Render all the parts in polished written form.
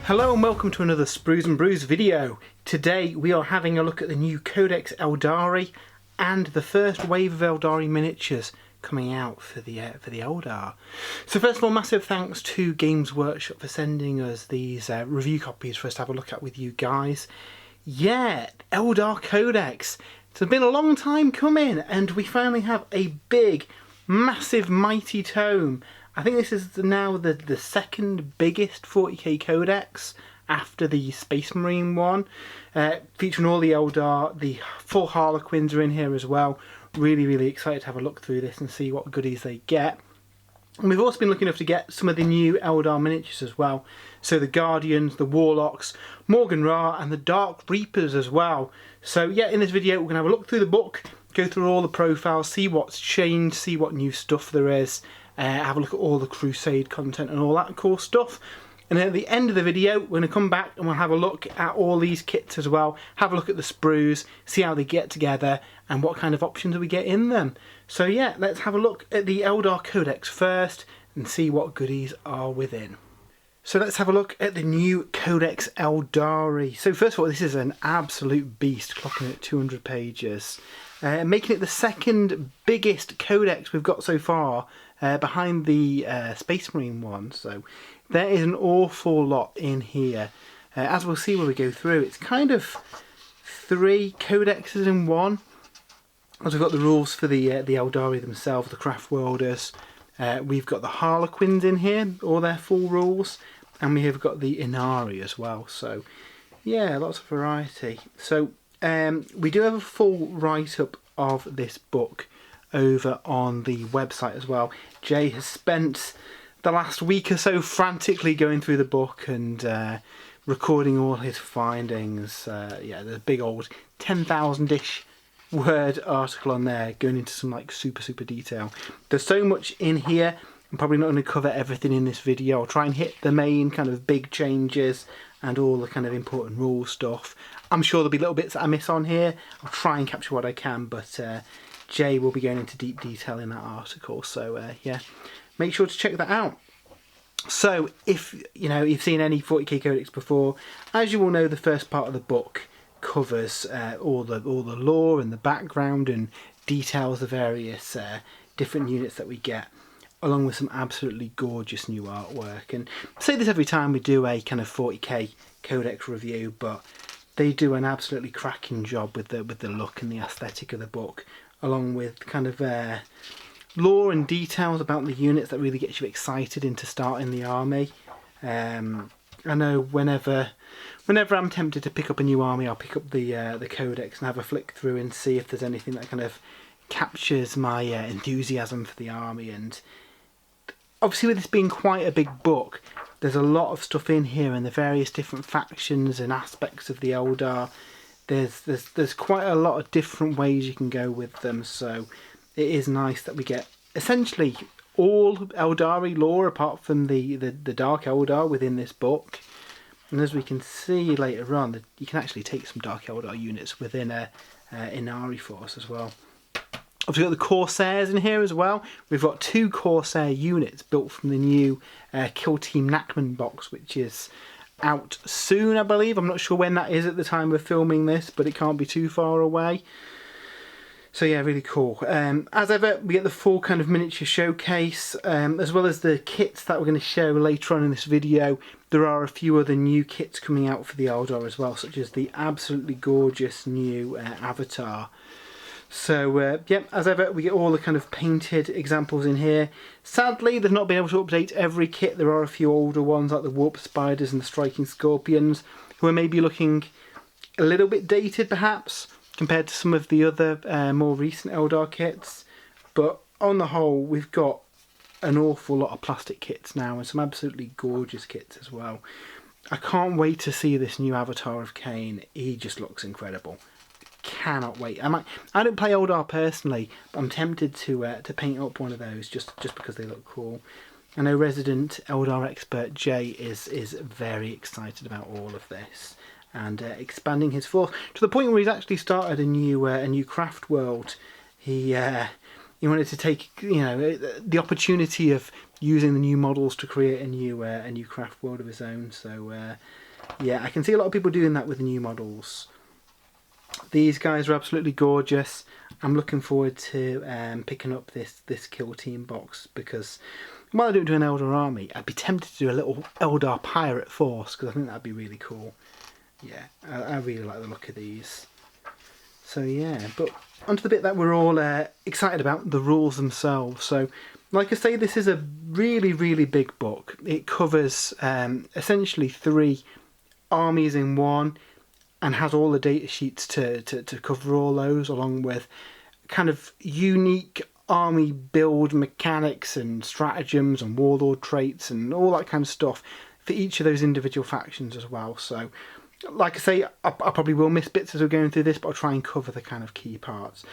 Hello and welcome to another Sprues and Brews video. Today we are having a look at the new Codex Eldari and the first wave of Eldari miniatures coming out for the Eldar. So first of all, massive thanks to Games Workshop for sending us these review copies for us to have a look at with you guys. Yeah, Eldar Codex. It's been a long time coming and we finally have a big, massive, mighty tome. I think this is now the second biggest 40k codex after the Space Marine one, featuring all the Eldar. The full Harlequins are in here as well. Really excited to have a look through this and see what goodies they get. And we've also been lucky enough to get some of the new Eldar miniatures as well. So the Guardians, the Warlocks, Morgan Ra and the Dark Reapers as well. So yeah, in this video we're going to have a look through the book, go through all the profiles, see what's changed, see what new stuff there is. Have a look at all the Crusade content and all that cool stuff. And then at the end of the video, we're going to come back and we'll have a look at all these kits as well. Have a look at the sprues, see how they get together and what kind of options we get in them. So yeah, let's have a look at the Eldar Codex first and see what goodies are within. So let's have a look at the new Codex Eldari. So first of all, this is an absolute beast, clocking at 200 pages. Making it the second biggest codex we've got so far, behind the Space Marine one. So there is an awful lot in here. As we'll see when we go through, it's kind of 3 codexes in one. As we've got the rules for the Eldari themselves, the Craft Worlders. We've got the Harlequins in here, all their full rules. And we have got the Inari as well. So yeah, lots of variety. So we do have a full write-up of this book over on the website as well. Jay has spent the last week or so frantically going through the book and recording all his findings. Yeah, there's a big old 10,000-ish word article on there going into some like super detail. There's so much in here. I'm probably not going to cover everything in this video. I'll try and hit the main kind of big changes and all the kind of important rule stuff. I'm sure there'll be little bits that I miss on here. I'll try and capture what I can, but Jay will be going into deep detail in that article. So yeah, make sure to check that out. So if you've seen any 40k codex before, as you all know, the first part of the book covers all the lore and the background and details the various different units that we get, along with some absolutely gorgeous new artwork. And I say this every time we do a kind of 40k codex review, but they do an absolutely cracking job with the look and the aesthetic of the book, along with kind of lore and details about the units that really gets you excited into starting the army. I know whenever I'm tempted to pick up a new army, I'll pick up the codex and have a flick through and see if there's anything that kind of captures my enthusiasm for the army. And obviously with this being quite a big book, there's a lot of stuff in here and the various different factions and aspects of the Eldar. There's quite a lot of different ways you can go with them, so it is nice that we get essentially all Eldari lore apart from the Dark Eldar within this book. And as we can see later on, you can actually take some Dark Eldar units within a Inari force as well. We've got the Corsairs in here as well. We've got 2 Corsair units built from the new Kill Team Nachman box, which is out soon, I believe. I'm not sure when that is at the time of filming this, but it can't be too far away. So yeah, really cool. As ever, we get the full kind of miniature showcase, as well as the kits that we're going to show later on in this video. There are a few other new kits coming out for the Eldar as well, such as the absolutely gorgeous new Avatar. So yeah, as ever, we get all the kind of painted examples in here. Sadly, they've not been able to update every kit. There are a few older ones like the Warp Spiders and the Striking Scorpions, who are maybe looking a little bit dated perhaps, compared to some of the other more recent Eldar kits. But on the whole, we've got an awful lot of plastic kits now and some absolutely gorgeous kits as well. I can't wait to see this new Avatar of Khaine. He just looks incredible. Cannot wait. I don't play Eldar personally, but I'm tempted to paint up one of those just because they look cool. I know resident Eldar expert Jay is very excited about all of this and expanding his force to the point where he's actually started a new craft world. He wanted to take the opportunity of using the new models to create a new craft world of his own. So yeah, I can see a lot of people doing that with the new models. These guys are absolutely gorgeous. I'm looking forward to picking up this Kill Team box, because while I don't do an Eldar army, I'd be tempted to do a little Eldar pirate force, because I think that'd be really cool. Yeah, I really like the look of these. So yeah, but onto the bit that we're all excited about, the rules themselves. So like I say, this is a really, really big book. It covers essentially 3 armies in one, and has all the data sheets to cover all those, along with kind of unique army build mechanics and stratagems and warlord traits and all that kind of stuff for each of those individual factions as well. So like I say, I probably will miss bits as we're going through this, but I'll try and cover the kind of key parts.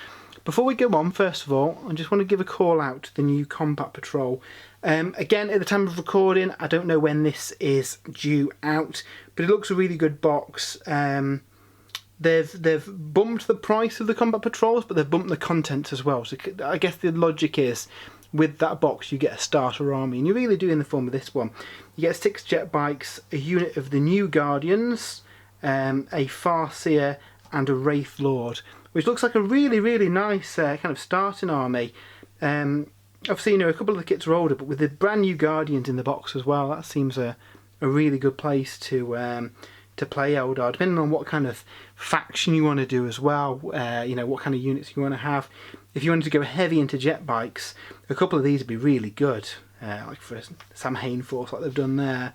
Before we go on, first of all, I just want to give a call out to the new Combat Patrol. Again, at the time of recording, I don't know when this is due out, but it looks a really good box. They've bumped the price of the Combat Patrols, but they've bumped the content as well. So I guess the logic is, with that box you get a starter army, and you really do in the form of this one. You get 6 jet bikes, a unit of the new Guardians, a Farseer and a Wraith Lord, which looks like a really, really nice kind of starting army. Obviously, you know, a couple of the kits are older, but with the brand new Guardians in the box as well, that seems a really good place to play Eldar, depending on what kind of faction you want to do as well. You know, what kind of units you want to have. If you wanted to go heavy into jet bikes, a couple of these would be really good, like for Samhain Force, like they've done there.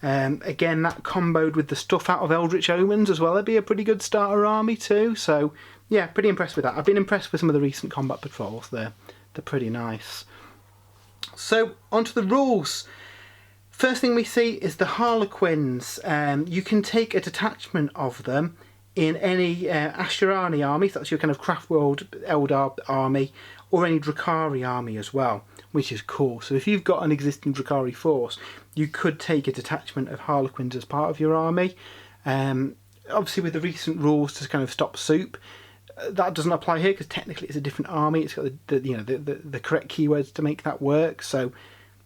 Again, that comboed with the stuff out of Eldritch Omens as well, it'd be a pretty good starter army too. So yeah, pretty impressed with that. I've been impressed with some of the recent Combat Patrols. They're pretty nice. So onto the rules. First thing we see is the Harlequins. You can take a detachment of them in any Ashtarani army, so that's your kind of Craftworld Eldar army, or any Drukhari army as well, which is cool. So if you've got an existing Drukhari force, you could take a detachment of Harlequins as part of your army. Obviously with the recent rules to kind of stop soup, that doesn't apply here, because technically it's a different army. It's got the correct keywords to make that work. So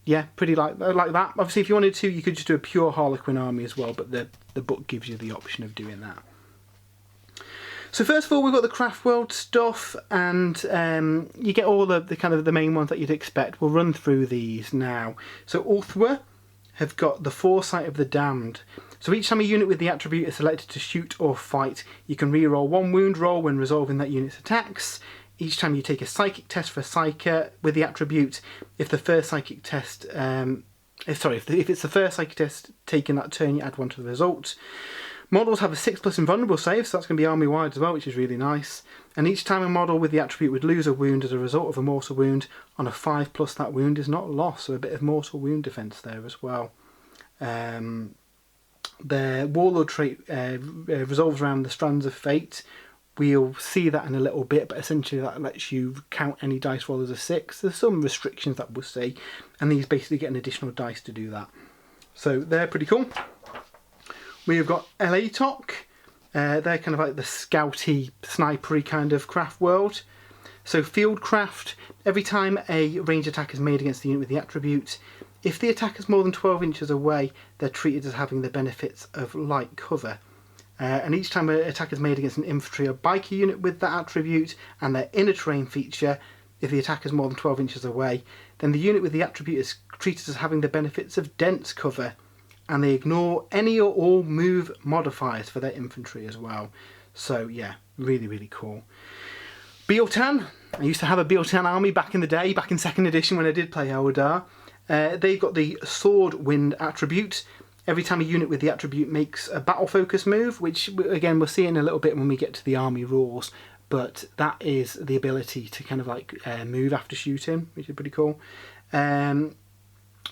yeah, pretty like that. Obviously if you wanted to, you could just do a pure Harlequin army as well, but the book gives you the option of doing that. So first of all, we've got the Craftworld stuff, and you get all the kind of the main ones that you'd expect. We'll run through these now. So Ulthwer have got the Foresight of the Damned. So each time a unit with the attribute is selected to shoot or fight, you can reroll 1 wound roll when resolving that unit's attacks. Each time you take a psychic test for a Psyker with the attribute, if the first psychic test, if it's the first psychic test taken that turn, you add 1 to the result. Models have a 6+ invulnerable save, so that's going to be army-wide as well, which is really nice. And each time a model with the attribute would lose a wound as a result of a mortal wound, on a 5+, that wound is not lost, so a bit of mortal wound defense there as well. Their Warlord trait resolves around the Strands of Fate. We'll see that in a little bit, but essentially that lets you count any dice roll as a 6. There's some restrictions that we'll see, and these basically get an additional dice to do that. So they're pretty cool. We've got Elatok. They're kind of like the scouty, snipery kind of craft world. So Fieldcraft, every time a range attack is made against the unit with the attribute, if the attack is more than 12 inches away, they're treated as having the benefits of light cover. And each time an attack is made against an infantry or biker unit with that attribute and their inner terrain feature, if the attack is more than 12 inches away, then the unit with the attribute is treated as having the benefits of dense cover, and they ignore any or all move modifiers for their infantry as well. So yeah, really, really cool. Biel-Tan. I used to have a Biel-Tan army back in the day, back in 2nd edition when I did play Eldar. They've got the Sword Wind attribute. Every time a unit with the attribute makes a battle focus move, which again we'll see in a little bit when we get to the army rules, but that is the ability to kind of like move after shooting, which is pretty cool.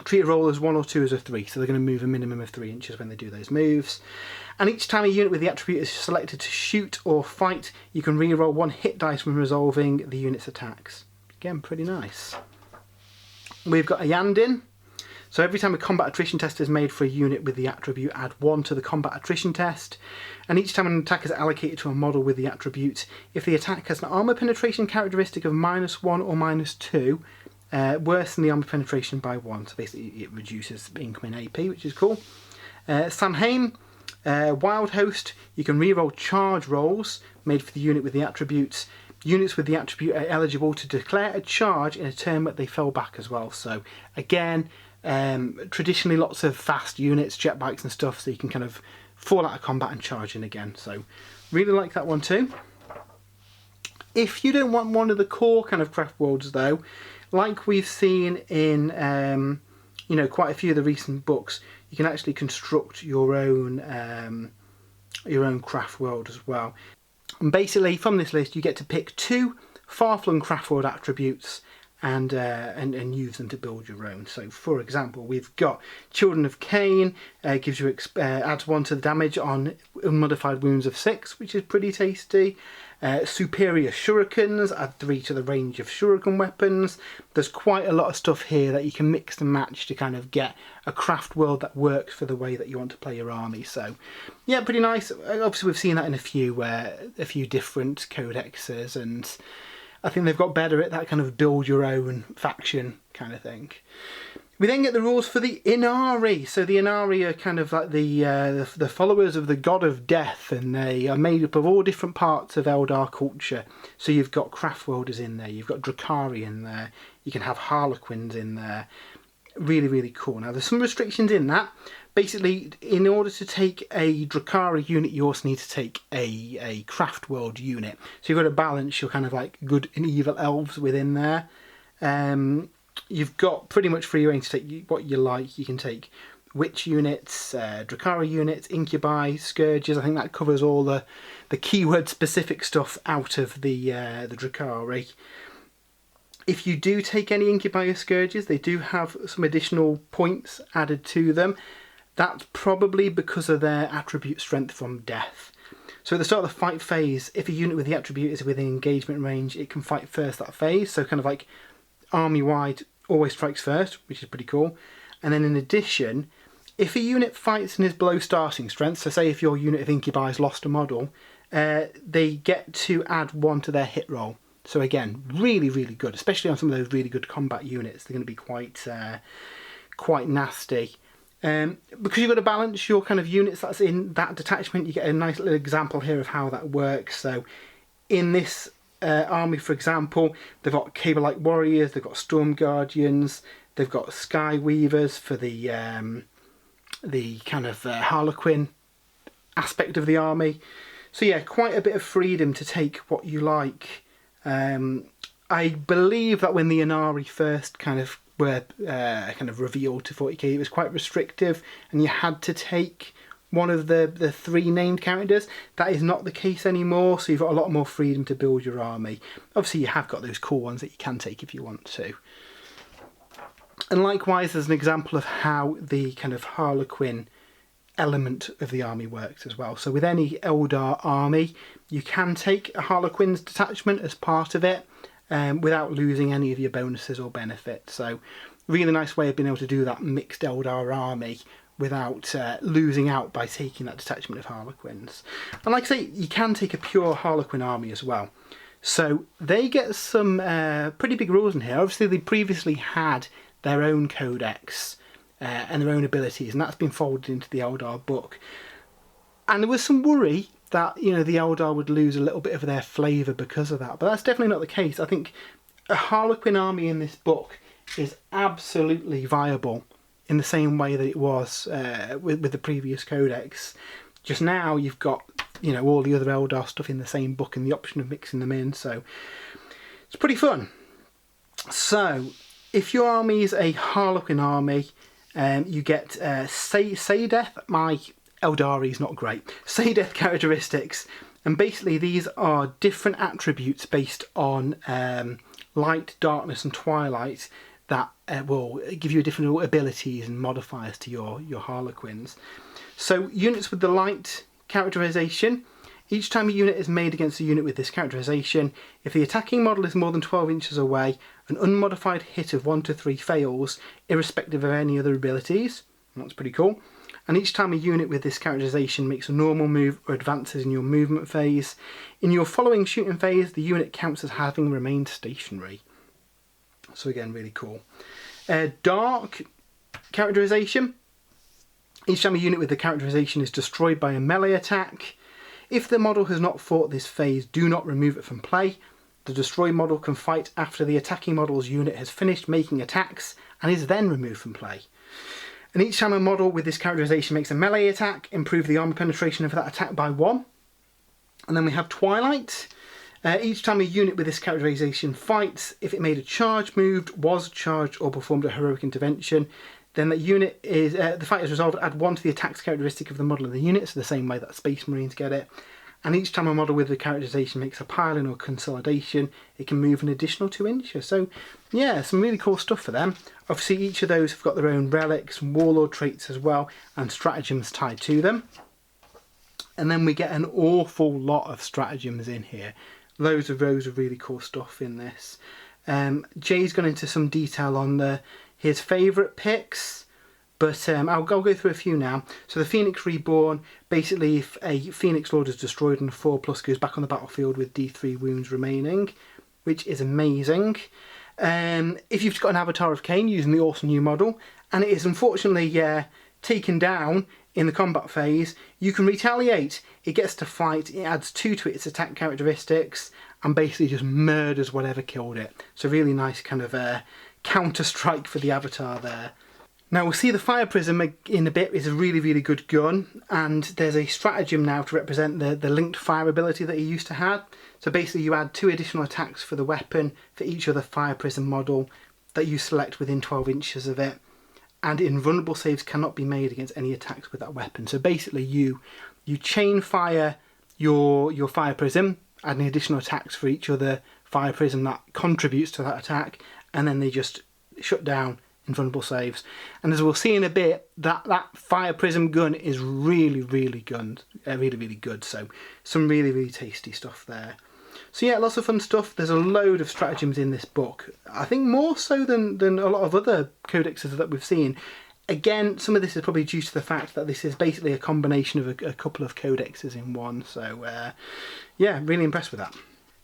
Treat a roll as 1 or 2 as a 3, so they're going to move a minimum of 3 inches when they do those moves. And each time a unit with the attribute is selected to shoot or fight, you can reroll 1 hit dice when resolving the unit's attacks. Again, pretty nice. We've got a Yandin. So every time a combat attrition test is made for a unit with the attribute, add 1 to the combat attrition test. And each time an attack is allocated to a model with the attribute, if the attack has an armor penetration characteristic of -1 or -2, worse than the armor penetration by 1, so basically it reduces incoming AP, which is cool. Samhain, Wild Host, you can reroll charge rolls made for the unit with the attributes. Units with the attribute are eligible to declare a charge in a turn but they fell back as well. So again, traditionally lots of fast units, jet bikes and stuff, so you can kind of fall out of combat and charge in again. So really like that one too. If you don't want one of the core kind of craft worlds though, like we've seen in you know, quite a few of the recent books, you can actually construct your own craft world as well. And basically from this list you get to pick 2 far-flung craft world attributes and use them to build your own. So for example, we've got Children of Cain, gives you adds 1 to the damage on unmodified wounds of 6, which is pretty tasty. Superior Shurikens, add 3 to the range of shuriken weapons. There's quite a lot of stuff here that you can mix and match to kind of get a craft world that works for the way that you want to play your army. So yeah, pretty nice. Obviously we've seen that in a few different codexes, and I think they've got better at that kind of build your own faction kind of thing. We then get the rules for the Inari. So the Inari are kind of like the followers of the god of death, and they are made up of all different parts of Eldar culture. So you've got Craftworlders in there, you've got Drukhari in there, you can have Harlequins in there. Really, really cool. Now there's some restrictions in that. Basically, in order to take a Drukhari unit, you also need to take a Craftworld unit. So you've got to balance your kind of like good and evil elves within there. You've got pretty much free reign to take what you like. You can take witch units, Drukhari units, incubi, scourges. I think that covers all the keyword specific stuff out of the Drukhari. If you do take any incubi or scourges, they do have some additional points added to them. That's probably because of their attribute strength from death. So at the start of the fight phase, if a unit with the attribute is within engagement range, it can fight first that phase. So kind of like army-wide, always strikes first, which is pretty cool. And then in addition, if a unit fights and is below starting strength, so say if your unit of incubi has lost a model, they get to add 1 to their hit roll. So again, really, really good, especially on some of those really good combat units. They're going to be quite nasty. Because you've got to balance your kind of units that's in that detachment, you get a nice little example here of how that works. So in this army, for example, they've got Cable-like warriors, they've got Storm Guardians, they've got Sky Weavers for the kind of Harlequin aspect of the army. So yeah, quite a bit of freedom to take what you like. I believe that when the Inari first kind of were revealed to 40k, it was quite restrictive, and you had to take one of the 3 named characters. That is not the case anymore, so you've got a lot more freedom to build your army. Obviously you have got those cool ones that you can take if you want to. And likewise, there's an example of how the kind of Harlequin element of the army works as well. So with any Eldar army, you can take a Harlequin's detachment as part of it, without losing any of your bonuses or benefits. So really nice way of being able to do that mixed Eldar army without losing out by taking that detachment of Harlequins. And like I say, you can take a pure Harlequin army as well. So they get some pretty big rules in here. Obviously they previously had their own codex and their own abilities, and that's been folded into the Eldar book. And there was some worry that, you know, the Eldar would lose a little bit of their flavour because of that, but that's definitely not the case. I think a Harlequin army in this book is absolutely viable in the same way that it was with the previous codex. Just now you've got, you know, all the other Eldar stuff in the same book and the option of mixing them in, so it's pretty fun. So if your army is a Harlequin army, you get Saydeth. My Eldari is not great. Saydeth characteristics, and basically these are different attributes based on light, darkness and twilight that will give you different abilities and modifiers to your Harlequins. So units with the light characterization, each time a unit is made against a unit with this characterization, if the attacking model is more than 12 inches away, an unmodified hit of 1 to 3 fails, irrespective of any other abilities. That's pretty cool. And each time a unit with this characterization makes a normal move or advances in your movement phase, in your following shooting phase, the unit counts as having remained stationary. So again, really cool. Dark characterization. Each time a unit with the characterization is destroyed by a melee attack, if the model has not fought this phase, do not remove it from play. The destroyed model can fight after the attacking model's unit has finished making attacks and is then removed from play. And each time a model with this characterization makes a melee attack, improve the armor penetration of that attack by 1. And then we have Twilight. Each time a unit with this characterization fights, if it made a charge move, was charged or performed a heroic intervention, then that unit is the fight is resolved. Add 1 to the attack's characteristic of the model of the unit, so the same way that Space Marines get it. And each time a model with the characterization makes a pile-in or consolidation, it can move an additional 2 inches. So yeah, some really cool stuff for them. Obviously each of those have got their own relics and warlord traits as well, and stratagems tied to them. And then we get an awful lot of stratagems in here. Loads of rows of really cool stuff in this. Jay's gone into some detail on his favourite picks, but I'll go through a few now. So the Phoenix Reborn, basically if a Phoenix Lord is destroyed and a 4+ goes back on the battlefield with D3 wounds remaining, which is amazing. If you've got an Avatar of Khaine using the awesome new model, and it is unfortunately taken down in the combat phase, you can retaliate. It gets to fight, it adds 2 to its attack characteristics, and basically just murders whatever killed it. So really nice kind of counter strike for the Avatar there. Now we'll see the Fire Prism in a bit is a really, really good gun, and there's a stratagem now to represent the linked fire ability that you used to have. So basically you add 2 additional attacks for the weapon for each other Fire Prism model that you select within 12 inches of it, and invulnerable saves cannot be made against any attacks with that weapon. So basically you chain fire your Fire Prism, adding additional attacks for each other Fire Prism that contributes to that attack, and then they just shut down invulnerable saves. And as we'll see in a bit, that Fire Prism gun is really, really good. So some really, really tasty stuff there. So yeah, lots of fun stuff. There's a load of stratagems in this book. I think more so than a lot of other codexes that we've seen. Again, some of this is probably due to the fact that this is basically a combination of a couple of codexes in one. So yeah, really impressed with that.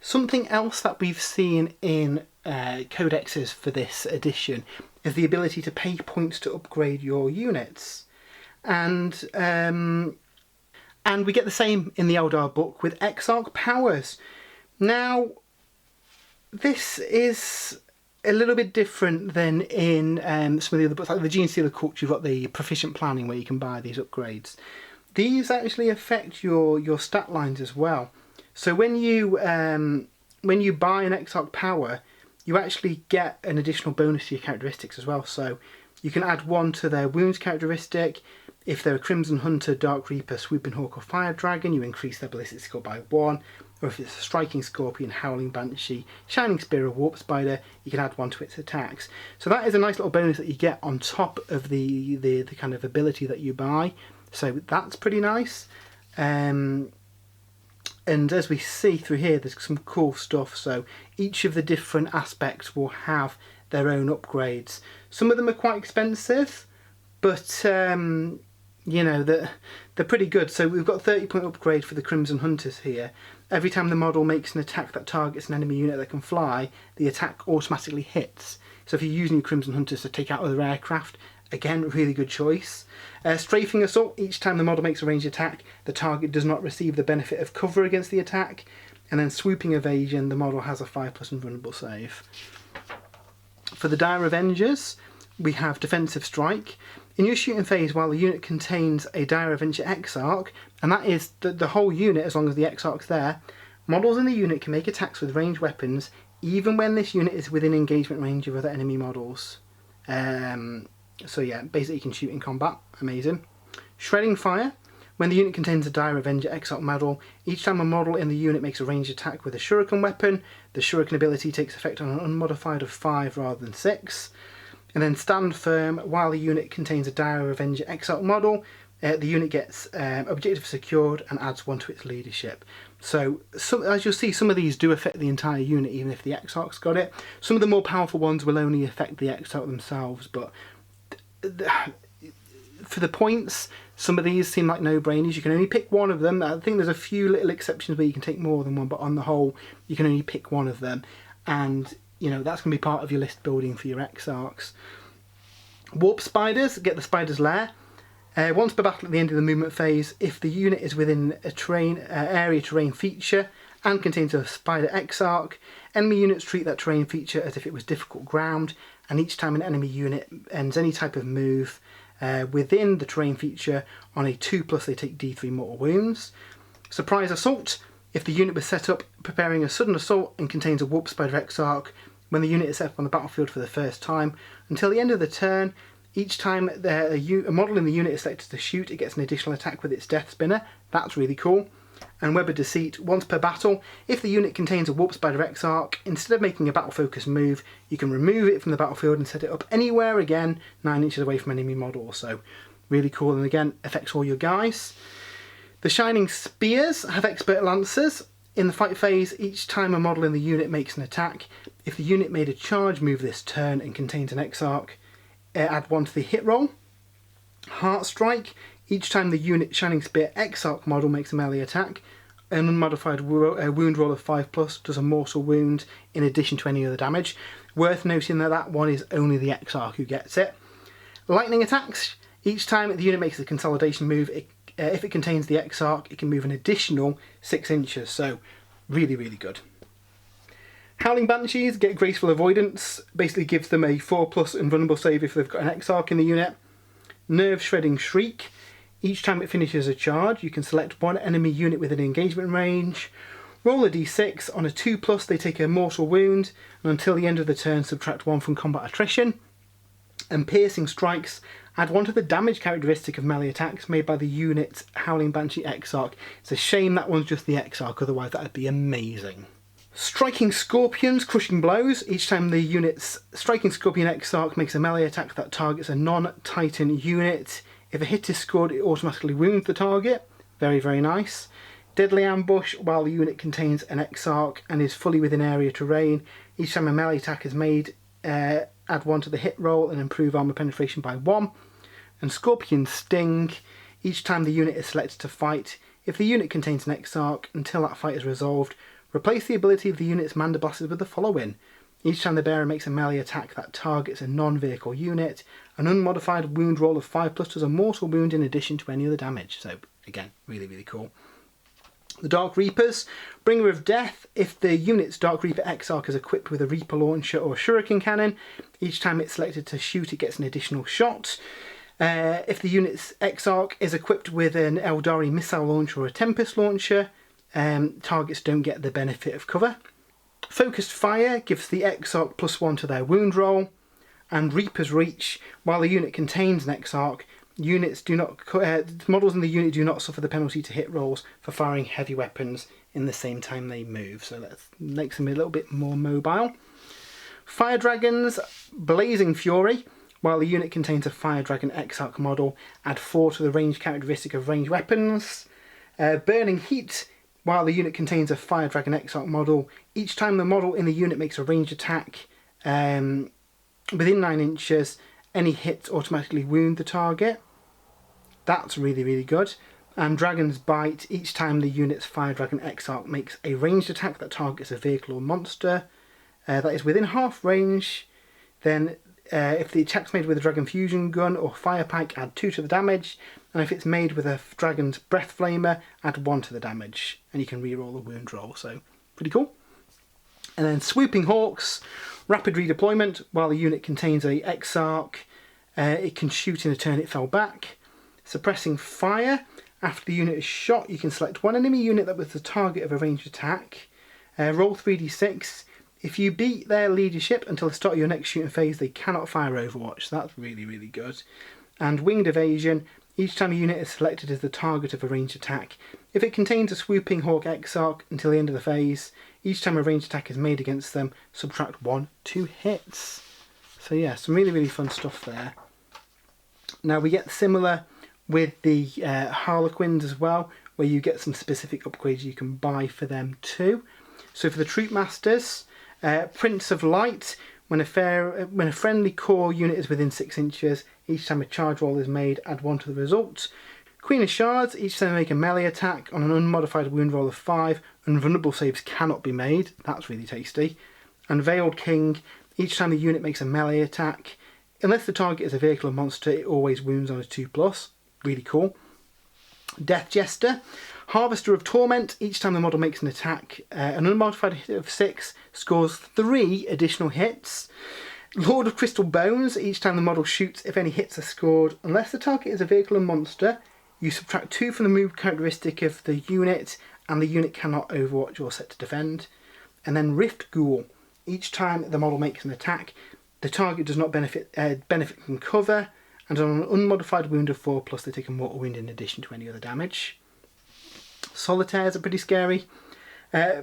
Something else that we've seen in codexes for this edition is the ability to pay points to upgrade your units. And we get the same in the Eldar book with Exarch powers. Now, this is a little bit different than in some of the other books, like the Genestealer Cult. You've got the proficient planning where you can buy these upgrades. These actually affect your stat lines as well. So when you buy an Exarch power, you actually get an additional bonus to your characteristics as well. So you can add 1 to their wounds characteristic. If they're a Crimson Hunter, Dark Reaper, Swooping Hawk or Fire Dragon, you increase their ballistic skill by 1. Or if it's a Striking Scorpion, Howling Banshee, Shining Spear or Warp Spider, you can add 1 to its attacks. So that is a nice little bonus that you get on top of the kind of ability that you buy. So that's pretty nice. And as we see through here, there's some cool stuff. So each of the different aspects will have their own upgrades. Some of them are quite expensive, but you know, they're pretty good. So we've got 30-point upgrade for the Crimson Hunters here. Every time the model makes an attack that targets an enemy unit that can fly, the attack automatically hits. So if you're using your Crimson Hunters to take out other aircraft, again, really good choice. Strafing Assault, each time the model makes a ranged attack, the target does not receive the benefit of cover against the attack. And then Swooping Evasion, the model has a 5+ invulnerable save. For the Dire Avengers, we have Defensive Strike. In your shooting phase, while the unit contains a Dire Avenger Exarch, and that is the whole unit as long as the Exarch's there, models in the unit can make attacks with ranged weapons even when this unit is within engagement range of other enemy models. So yeah, basically you can shoot in combat. Amazing. Shredding Fire. When the unit contains a Dire Avenger Exarch model, each time a model in the unit makes a ranged attack with a Shuriken weapon, the Shuriken ability takes effect on an unmodified of 5 rather than 6. And then Stand Firm. While the unit contains a Dire Avenger Exarch model, the unit gets objective secured and adds 1 to its leadership. So as you'll see, some of these do affect the entire unit even if the Exarch's got it. Some of the more powerful ones will only affect the Exarch themselves, but for the points, some of these seem like no-brainers. You can only pick one of them. I think there's a few little exceptions where you can take more than one, but on the whole, you can only pick one of them. And you know, that's going to be part of your list building for your Exarchs. Warp Spiders, get the Spider's Lair. Once per battle at the end of the movement phase, if the unit is within a area terrain feature and contains a Spider Exarch, enemy units treat that terrain feature as if it was difficult ground, and each time an enemy unit ends any type of move within the terrain feature on a 2+, they take D3 mortal wounds. Surprise Assault, if the unit was set up preparing a sudden assault and contains a Warp Spider Exarch, when the unit is set up on the battlefield for the first time, until the end of the turn, each time a model in the unit is selected to shoot, it gets an additional attack with its Death Spinner. That's really cool. And Web of Deceit, once per battle, if the unit contains a Warp Spider Exarch, instead of making a battle focus move, you can remove it from the battlefield and set it up anywhere again, 9 inches away from enemy models. So really cool, and again, affects all your guys. The Shining Spears have Expert Lancers. In the fight phase, each time a model in the unit makes an attack, if the unit made a charge move this turn and contains an Exarch, add 1 to the hit roll. Heart Strike, each time the unit Shining Spear Exarch model makes a melee attack, an unmodified wound roll of 5+ does a mortal wound in addition to any other damage. Worth noting that that one is only the Exarch who gets it. Lightning Attacks, each time the unit makes a consolidation move, if it contains the Exarch, it can move an additional 6 inches, so really, really good. Howling Banshees get Graceful Avoidance, basically gives them a 4+ invulnerable save if they've got an Exarch in the unit. Nerve Shredding Shriek, each time it finishes a charge you can select one enemy unit within engagement range, roll a d6, on a 2+, they take a mortal wound, and until the end of the turn subtract 1 from combat attrition. And Piercing Strikes, add 1 to the damage characteristic of melee attacks made by the unit's Howling Banshee Exarch. It's a shame that one's just the Exarch, otherwise that would be amazing. Striking Scorpions, Crushing Blows, each time the unit's Striking Scorpion Exarch makes a melee attack that targets a non-Titan unit. If a hit is scored, it automatically wounds the target. Very, very nice. Deadly Ambush, while the unit contains an Exarch and is fully within area terrain, each time a melee attack is made, add 1 to the hit roll and improve armor penetration by 1. And Scorpion Sting, each time the unit is selected to fight, if the unit contains an Exarch, until that fight is resolved, replace the ability of the unit's Mander Blasters with the following. Each time the bearer makes a melee attack that targets a non-vehicle unit, an unmodified wound roll of 5+ does a mortal wound in addition to any other damage. So again, really, really cool. The Dark Reapers, Bringer of Death, if the unit's Dark Reaper Exarch is equipped with a Reaper Launcher or Shuriken Cannon, each time it's selected to shoot it gets an additional shot. If the unit's Exarch is equipped with an Eldari Missile Launcher or a Tempest Launcher, targets don't get the benefit of cover. Focused Fire gives the Exarch +1 to their wound roll. And Reaper's Reach, while the unit contains an Exarch, models in the unit do not suffer the penalty to hit rolls for firing heavy weapons in the same time they move, so that makes them a little bit more mobile. Fire Dragons, Blazing Fury, while the unit contains a Fire Dragon Exarch model, add 4 to the range characteristic of ranged weapons. Burning Heat, while the unit contains a Fire Dragon Exarch model, each time the model in the unit makes a ranged attack within 9 inches, any hits automatically wound the target. That's really, really good. And Dragon's Bite, each time the unit's Fire Dragon Exarch makes a ranged attack that targets a vehicle or monster that is within half range, then if the attack's made with a Dragon Fusion Gun or Fire Pike, add 2 to the damage, and if it's made with a Dragon's Breath Flamer, add 1 to the damage, and you can reroll the wound roll, so pretty cool. And then Swooping Hawks, Rapid Redeployment, while the unit contains a Exarch, it can shoot in a turn it fell back. Suppressing Fire, after the unit is shot, you can select one enemy unit that was the target of a ranged attack. Roll 3d6. If you beat their leadership until the start of your next shooting phase, they cannot fire Overwatch. So that's really, really good. And Winged Evasion, each time a unit is selected as the target of a ranged attack, if it contains a Swooping Hawk Exarch until the end of the phase, each time a ranged attack is made against them, subtract 1 to hits. So yeah, some really, really fun stuff there. Now we get similar with the Harlequins as well, where you get some specific upgrades you can buy for them too. So for the Troop Masters, Prince of Light, when a friendly core unit is within 6 inches, each time a charge roll is made, add 1 to the result. Queen of Shards, each time they make a melee attack on an unmodified wound roll of 5, invulnerable saves cannot be made. That's really tasty. And Veiled King, each time the unit makes a melee attack, unless the target is a vehicle or monster, it always wounds on a 2+. Really cool. Death Jester, Harvester of Torment, each time the model makes an attack, an unmodified hit of 6 scores 3 additional hits. Lord of Crystal Bones, each time the model shoots, if any hits are scored, unless the target is a vehicle or monster, you subtract 2 from the move characteristic of the unit, and the unit cannot overwatch or set to defend. And then Rift Ghoul, each time the model makes an attack, the target does not benefit from cover, and on an unmodified wound of 4+, they take a mortal wound in addition to any other damage. Solitaires are pretty scary.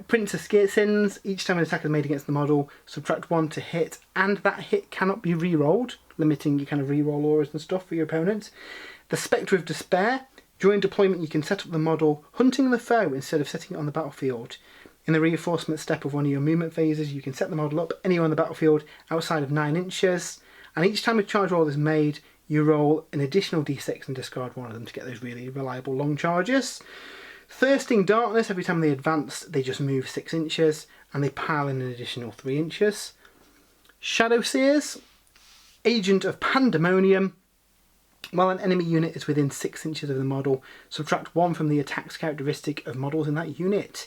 Prince of Sins, each time an attack is made against the model, subtract 1 to hit, and that hit cannot be re-rolled, limiting your kind of re-roll auras and stuff for your opponent. The Spectre of Despair, during deployment you can set up the model hunting the foe instead of setting it on the battlefield. In the reinforcement step of one of your movement phases, you can set the model up anywhere on the battlefield outside of 9 inches, and each time a charge roll is made, you roll an additional d6 and discard one of them to get those really reliable long charges. Thirsting Darkness, every time they advance, they just move 6 inches, and they pile in an additional 3 inches. Shadow Seers, Agent of Pandemonium, while an enemy unit is within 6 inches of the model, subtract 1 from the attacks characteristic of models in that unit.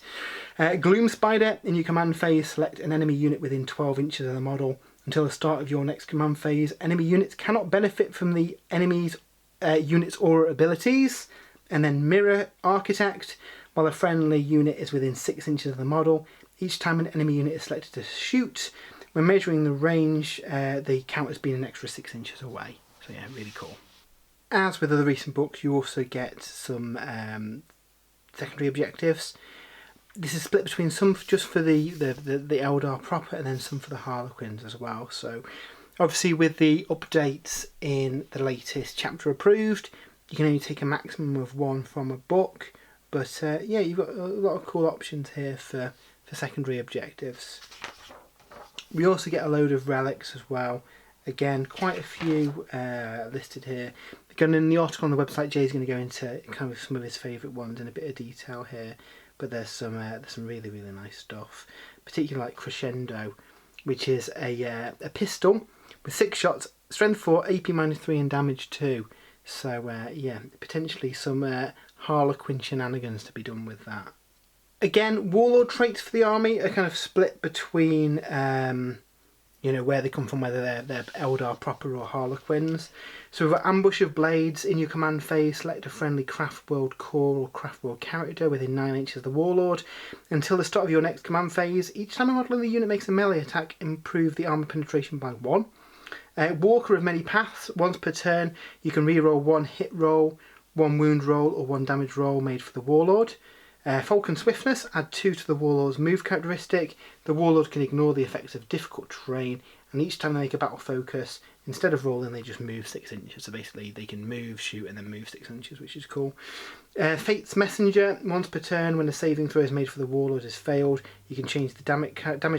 Gloom Spider, in your command phase, select an enemy unit within 12 inches of the model. Until the start of your next command phase, enemy units cannot benefit from the enemy's unit's aura abilities. And then Mirror Architect, while a friendly unit is within 6 inches of the model, each time an enemy unit is selected to shoot, when measuring the range, they count as being an extra 6 inches away. So yeah, really cool. As with other recent books, you also get some secondary objectives. This is split between some just for the Eldar proper, and then some for the Harlequins as well. So obviously with the updates in the latest chapter approved, you can only take a maximum of 1 from a book, but yeah, you've got a lot of cool options here for secondary objectives. We also get a load of relics as well. Again, quite a few listed here. Again, in the article on the website, Jay's going to go into kind of some of his favourite ones in a bit of detail here, but there's some really nice stuff, particularly like Crescendo, which is a pistol with 6 shots, strength 4, AP -3 and damage 2. So yeah, potentially some Harlequin shenanigans to be done with that. Again, Warlord traits for the army are kind of split between you know, where they come from, whether they're Eldar proper or Harlequins. So we've got Ambush of Blades. In your command phase, select a friendly Craftworld core or Craftworld character within 9 inches of the Warlord. Until the start of your next command phase, each time a model in the unit makes a melee attack, improve the armor penetration by 1. Walker of Many Paths, once per turn you can reroll 1 hit roll, 1 wound roll or 1 damage roll made for the Warlord. Falcon Swiftness, add 2 to the Warlord's move characteristic. The Warlord can ignore the effects of difficult terrain, and each time they make a battle focus, instead of rolling they just move 6 inches. So basically they can move, shoot and then move 6 inches, which is cool. Fate's Messenger, once per turn when a saving throw is made for the Warlord is failed, you can change the damage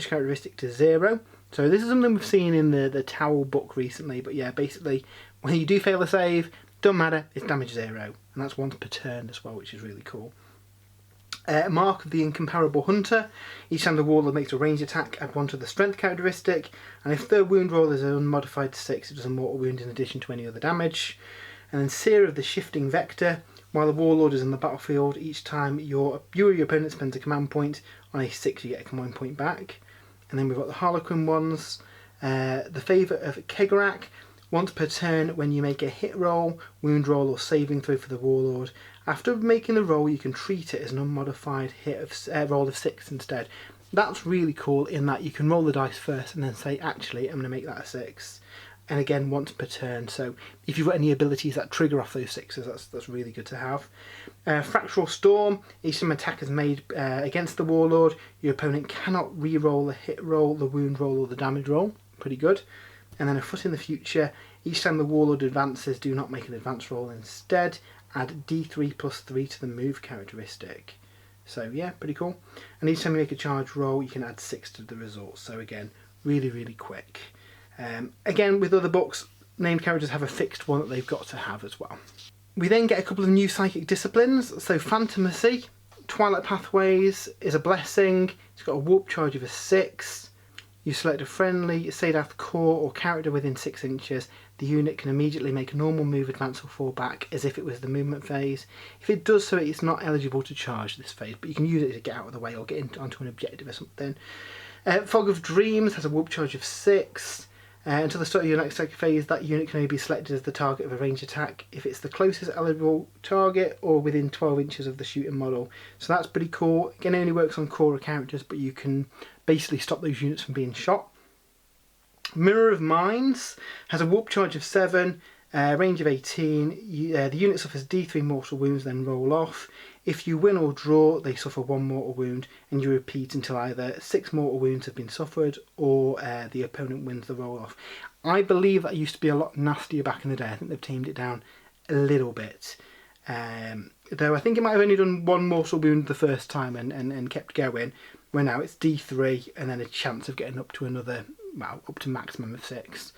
characteristic to 0. So this is something we've seen in the Towel book recently, but yeah, basically when you do fail a save, doesn't matter, it's damage 0, and that's once per turn as well, which is really cool. Mark of the Incomparable Hunter, each time the Warlord makes a ranged attack, add 1 to the strength characteristic, and if the wound roll is unmodified to 6, it does a mortal wound in addition to any other damage. And then Seer of the Shifting Vector, while the Warlord is on the battlefield, each time you or your opponent spends a command point on a 6, you get a command point back. And then we've got the Harlequin ones. The Favour of Kegarak, once per turn when you make a hit roll, wound roll or saving throw for the Warlord. After making the roll, you can treat it as an unmodified roll of 6 instead. That's really cool in that you can roll the dice first and then say, actually, I'm going to make that a 6. And again, once per turn. So if you've got any abilities that trigger off those 6s, that's really good to have. Fractural Storm, each time an attack is made against the Warlord, your opponent cannot re-roll the hit roll, the wound roll or the damage roll. Pretty good. And then A Foot in the Future, each time the Warlord advances, do not make an advance roll. Instead, add D3 plus 3 to the move characteristic. So yeah, pretty cool. And each time you make a charge roll, you can add 6 to the result. So again, really quick. Again, with other books, named characters have a fixed one that they've got to have as well. We then get a couple of new psychic disciplines. So Phantomacy, Twilight Pathways is a blessing. It's got a warp charge of a 6. You select a friendly Sadath core or character within 6 inches. The unit can immediately make a normal move, advance or fall back as if it was the movement phase. If it does so, it's not eligible to charge this phase, but you can use it to get out of the way or get onto an objective or something. Fog of Dreams has a warp charge of 6. Until the start of your next attack phase, that unit can only be selected as the target of a ranged attack if it's the closest eligible target or within 12 inches of the shooting model. So that's pretty cool. Again, it only works on core characters, but you can basically stop those units from being shot. Mirror of Minds has a warp charge of 7, range of 18. The unit suffers D3 mortal wounds, then roll off. If you win or draw, they suffer 1 mortal wound, and you repeat until either 6 mortal wounds have been suffered or the opponent wins the roll off. I believe that used to be a lot nastier back in the day. I think they've tamed it down a little bit. Though I think it might have only done 1 mortal wound the first time and kept going, where now it's D3 and then a chance of getting up to another, well, up to maximum of 6.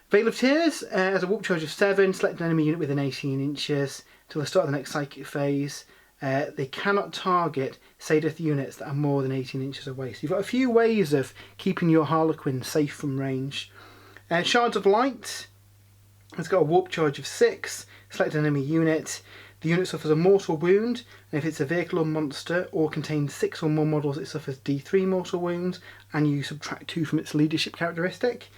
Veil of Tears has a warp charge of 7, select an enemy unit within 18 inches till the start of the next psychic phase. They cannot target Sadath units that are more than 18 inches away. So you've got a few ways of keeping your Harlequin safe from range. Shards of Light has got a warp charge of 6, select an enemy unit. The unit suffers a mortal wound, and if it's a vehicle or monster or contains 6 or more models, it suffers D3 mortal wounds, and you subtract 2 from its leadership characteristic.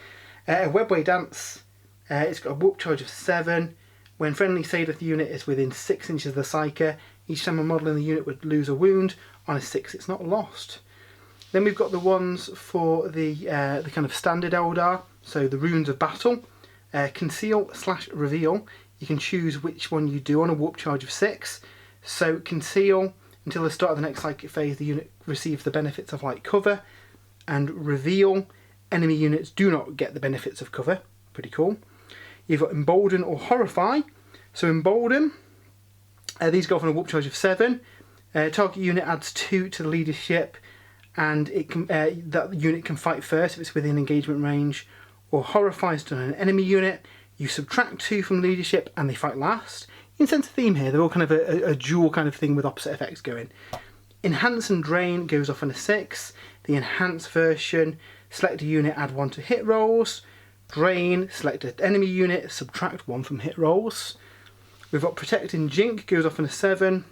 Webway Dance, it's got a warp charge of 7. When friendly Sadath unit is within 6 inches of the Psyker, each time a model in the unit would lose a wound. On a 6, it's not lost. Then we've got the ones for the kind of standard Eldar, so the Runes of Battle. Conceal/Reveal, you can choose which one you do on a warp charge of 6. So Conceal, until the start of the next psychic phase, the unit receives the benefits of light cover. And Reveal, enemy units do not get the benefits of cover. Pretty cool. You've got Embolden or Horrify. So Embolden, these go off on a warp charge of 7. Target unit adds 2 to the leadership, and it can, that unit can fight first if it's within engagement range. Or Horrify is done on an enemy unit. You subtract 2 from leadership, and they fight last. You can sense a theme here. They're all kind of a dual kind of thing with opposite effects going. Enhance and Drain goes off on a 6. The enhanced version, select a unit, add 1 to hit rolls. Drain, select an enemy unit, subtract 1 from hit rolls. We've got Protect and Jink, goes off on a 7.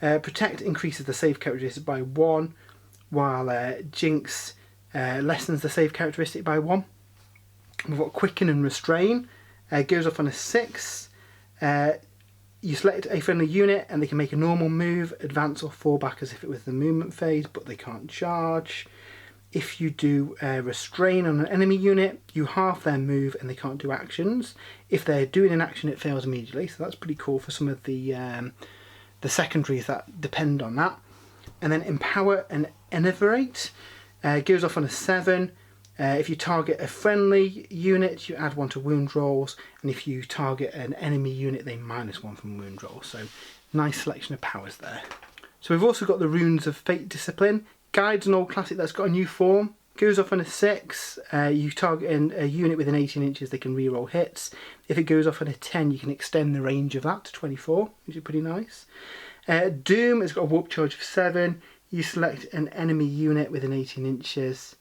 Protect increases the save characteristic by 1, while Jinx lessens the save characteristic by 1. We've got Quicken and Restrain, goes off on a 6. You select a friendly unit and they can make a normal move, advance or fall back as if it was the movement phase, but they can't charge. If you do Restrain on an enemy unit, you halve their move and they can't do actions. If they're doing an action, it fails immediately, so that's pretty cool for some of the secondaries that depend on that. And then Empower and Enervate goes off on a 7. If you target a friendly unit, you add 1 to wound rolls, and if you target an enemy unit, they minus 1 from wound rolls. So nice selection of powers there. So we've also got the Runes of Fate Discipline. Guides an old classic that's got a new form. Goes off on a 6. You target a unit within 18 inches, they can reroll hits. If it goes off on a 10, you can extend the range of that to 24, which is pretty nice. Doom has got a warp charge of 7. You select an enemy unit within 18 inches.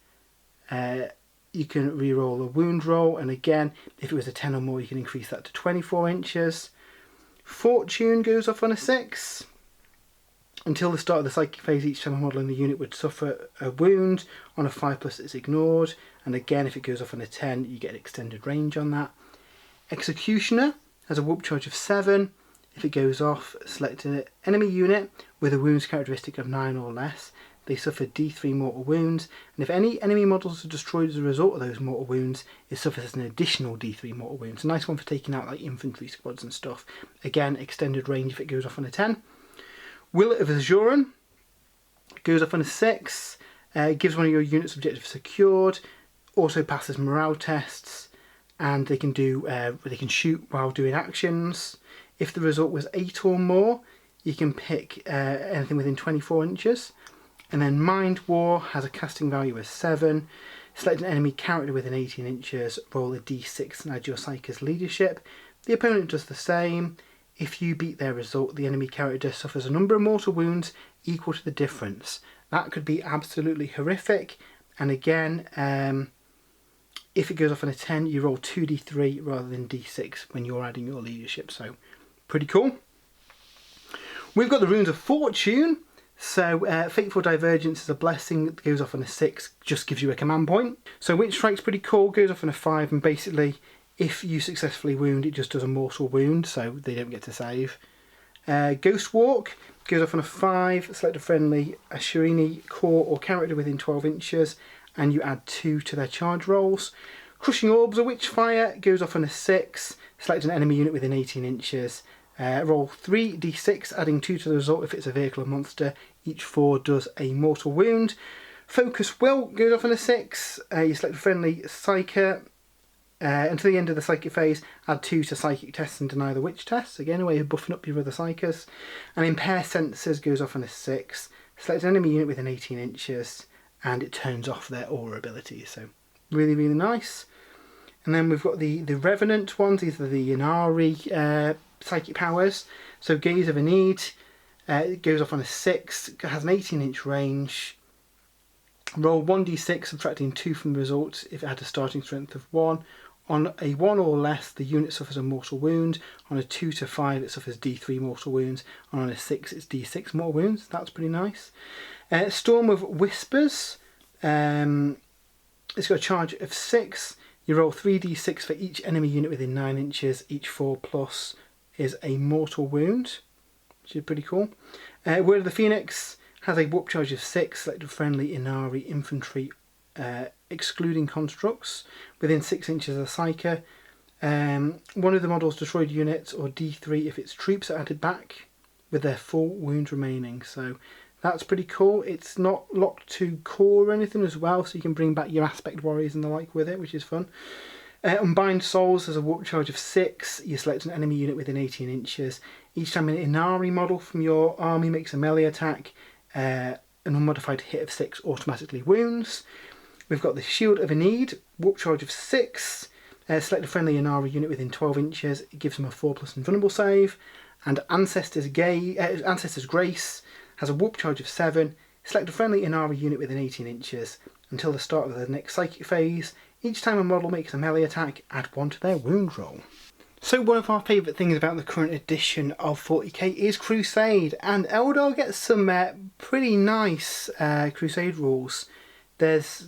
You can reroll a wound roll, and again, if it was a 10 or more, you can increase that to 24 inches. Fortune goes off on a 6. Until the start of the psychic phase, each time a model in the unit would suffer a wound. On a 5+, it's ignored. And again, if it goes off on a 10, you get an extended range on that. Executioner has a warp charge of 7. If it goes off, select an enemy unit with a wounds characteristic of 9 or less. They suffer D3 mortal wounds. And if any enemy models are destroyed as a result of those mortal wounds, it suffers an additional D3 mortal wounds. A nice one for taking out like infantry squads and stuff. Again, extended range if it goes off on a 10. Willet of Azuran goes off on a 6, gives one of your units objective secured, also passes morale tests, and they can shoot while doing actions. If the result was 8 or more, you can pick anything within 24 inches. And then Mind War has a casting value of 7. Select an enemy character within 18 inches, roll a d6 and add your Psyker's leadership. The opponent does the same. If you beat their result, the enemy character suffers a number of mortal wounds equal to the difference. That could be absolutely horrific, And again, if it goes off on a 10, you roll 2d3 rather than d6 when you're adding your leadership. So pretty cool. We've got the Runes of Fortune. So Fateful Divergence is a blessing that goes off on a 6, just gives you a command point. So Witch Strike's pretty cool, goes off on a 5, and basically if you successfully wound, it just does a mortal wound, so they don't get to save. Ghost Walk goes off on a 5, select a friendly Asherini core or character within 12 inches, and you add 2 to their charge rolls. Crushing Orbs of Witchfire goes off on a 6, select an enemy unit within 18 inches. Roll 3d6, adding 2 to the result if it's a vehicle or monster. Each 4 does a mortal wound. Focus Will goes off on a 6. You select a friendly Psyker. Until the end of the Psychic phase, add 2 to Psychic tests and deny the Witch tests. Again, a way of buffing up your other Psychers. And Impair Senses goes off on a 6. Select an enemy unit within 18 inches, and it turns off their aura ability. So really, really nice. And then we've got the Revenant ones. These are the Inari psychic powers. So Gaze of Enid, it goes off on a 6, it has an 18-inch range. Roll 1d6, subtracting 2 from the result if it had a starting strength of 1. On a 1 or less, the unit suffers a mortal wound. On a 2 to 5, it suffers d3 mortal wounds. And on a 6, it's d6 mortal wounds. That's pretty nice. Storm of Whispers, it's got a charge of 6. You roll 3d6 for each enemy unit within 9 inches. Each 4 plus is a mortal wound, which is pretty cool. Word of the Phoenix has a warp charge of 6, selected friendly Inari infantry, excluding constructs, within 6 inches of the Psyker. One of the model's destroyed units, or d3 if its troops are added back, with their full wounds remaining. So that's pretty cool. It's not locked to core or anything as well, so you can bring back your aspect warriors and the like with it, which is fun. Unbind Souls has a warp charge of 6. You select an enemy unit within 18 inches. Each time an Inari model from your army makes a melee attack, an unmodified hit of 6 automatically wounds. We've got the Shield of Enid, warp charge of 6. Select a friendly Inari unit within 12 inches. It gives them a 4+ invulnerable save. And Ancestor's Grace has a warp charge of 7. Select a friendly Inari unit within 18 inches. Until the start of the next psychic phase, each time a model makes a melee attack, add 1 to their wound roll. So one of our favourite things about the current edition of 40k is Crusade, and Eldar gets some pretty nice Crusade rules. There's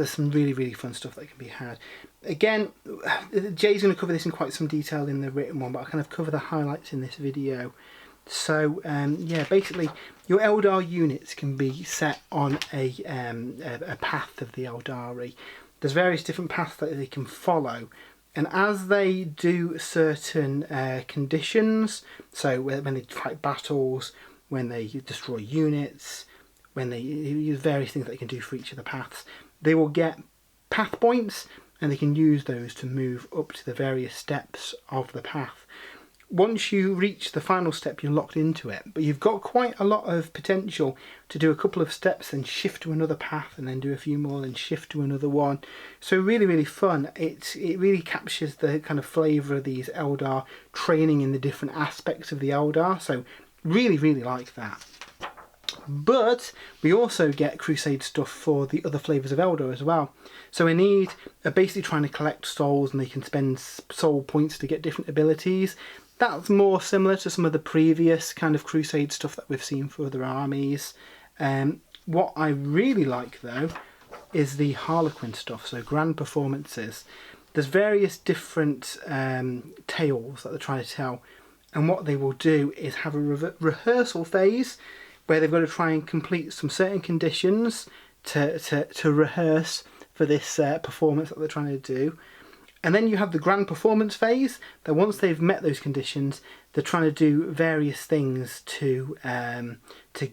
some really, really fun stuff that can be had. Again, Jay's going to cover this in quite some detail in the written one, but I'll kind of cover the highlights in this video. So yeah, basically your Eldar units can be set on a path of the Eldari. There's various different paths that they can follow, and as they do certain conditions, so when they fight battles, when they destroy units, when they use various things that they can do for each of the paths, they will get path points, and they can use those to move up to the various steps of the path. Once you reach the final step, you're locked into it, but you've got quite a lot of potential to do a couple of steps, then shift to another path, and then do a few more, then shift to another one. So really, really fun. It really captures the kind of flavour of these Eldar, training in the different aspects of the Eldar, so really, really like that. But we also get Crusade stuff for the other flavours of Eldar as well. So Enid are basically trying to collect souls, and they can spend soul points to get different abilities. That's more similar to some of the previous kind of Crusade stuff that we've seen for other armies. What I really like though is the Harlequin stuff, so grand performances. There's various different tales that they're trying to tell, and what they will do is have a rehearsal phase where they've got to try and complete some certain conditions to rehearse for this performance that they're trying to do. And then you have the grand performance phase, that once they've met those conditions, they're trying to do various things to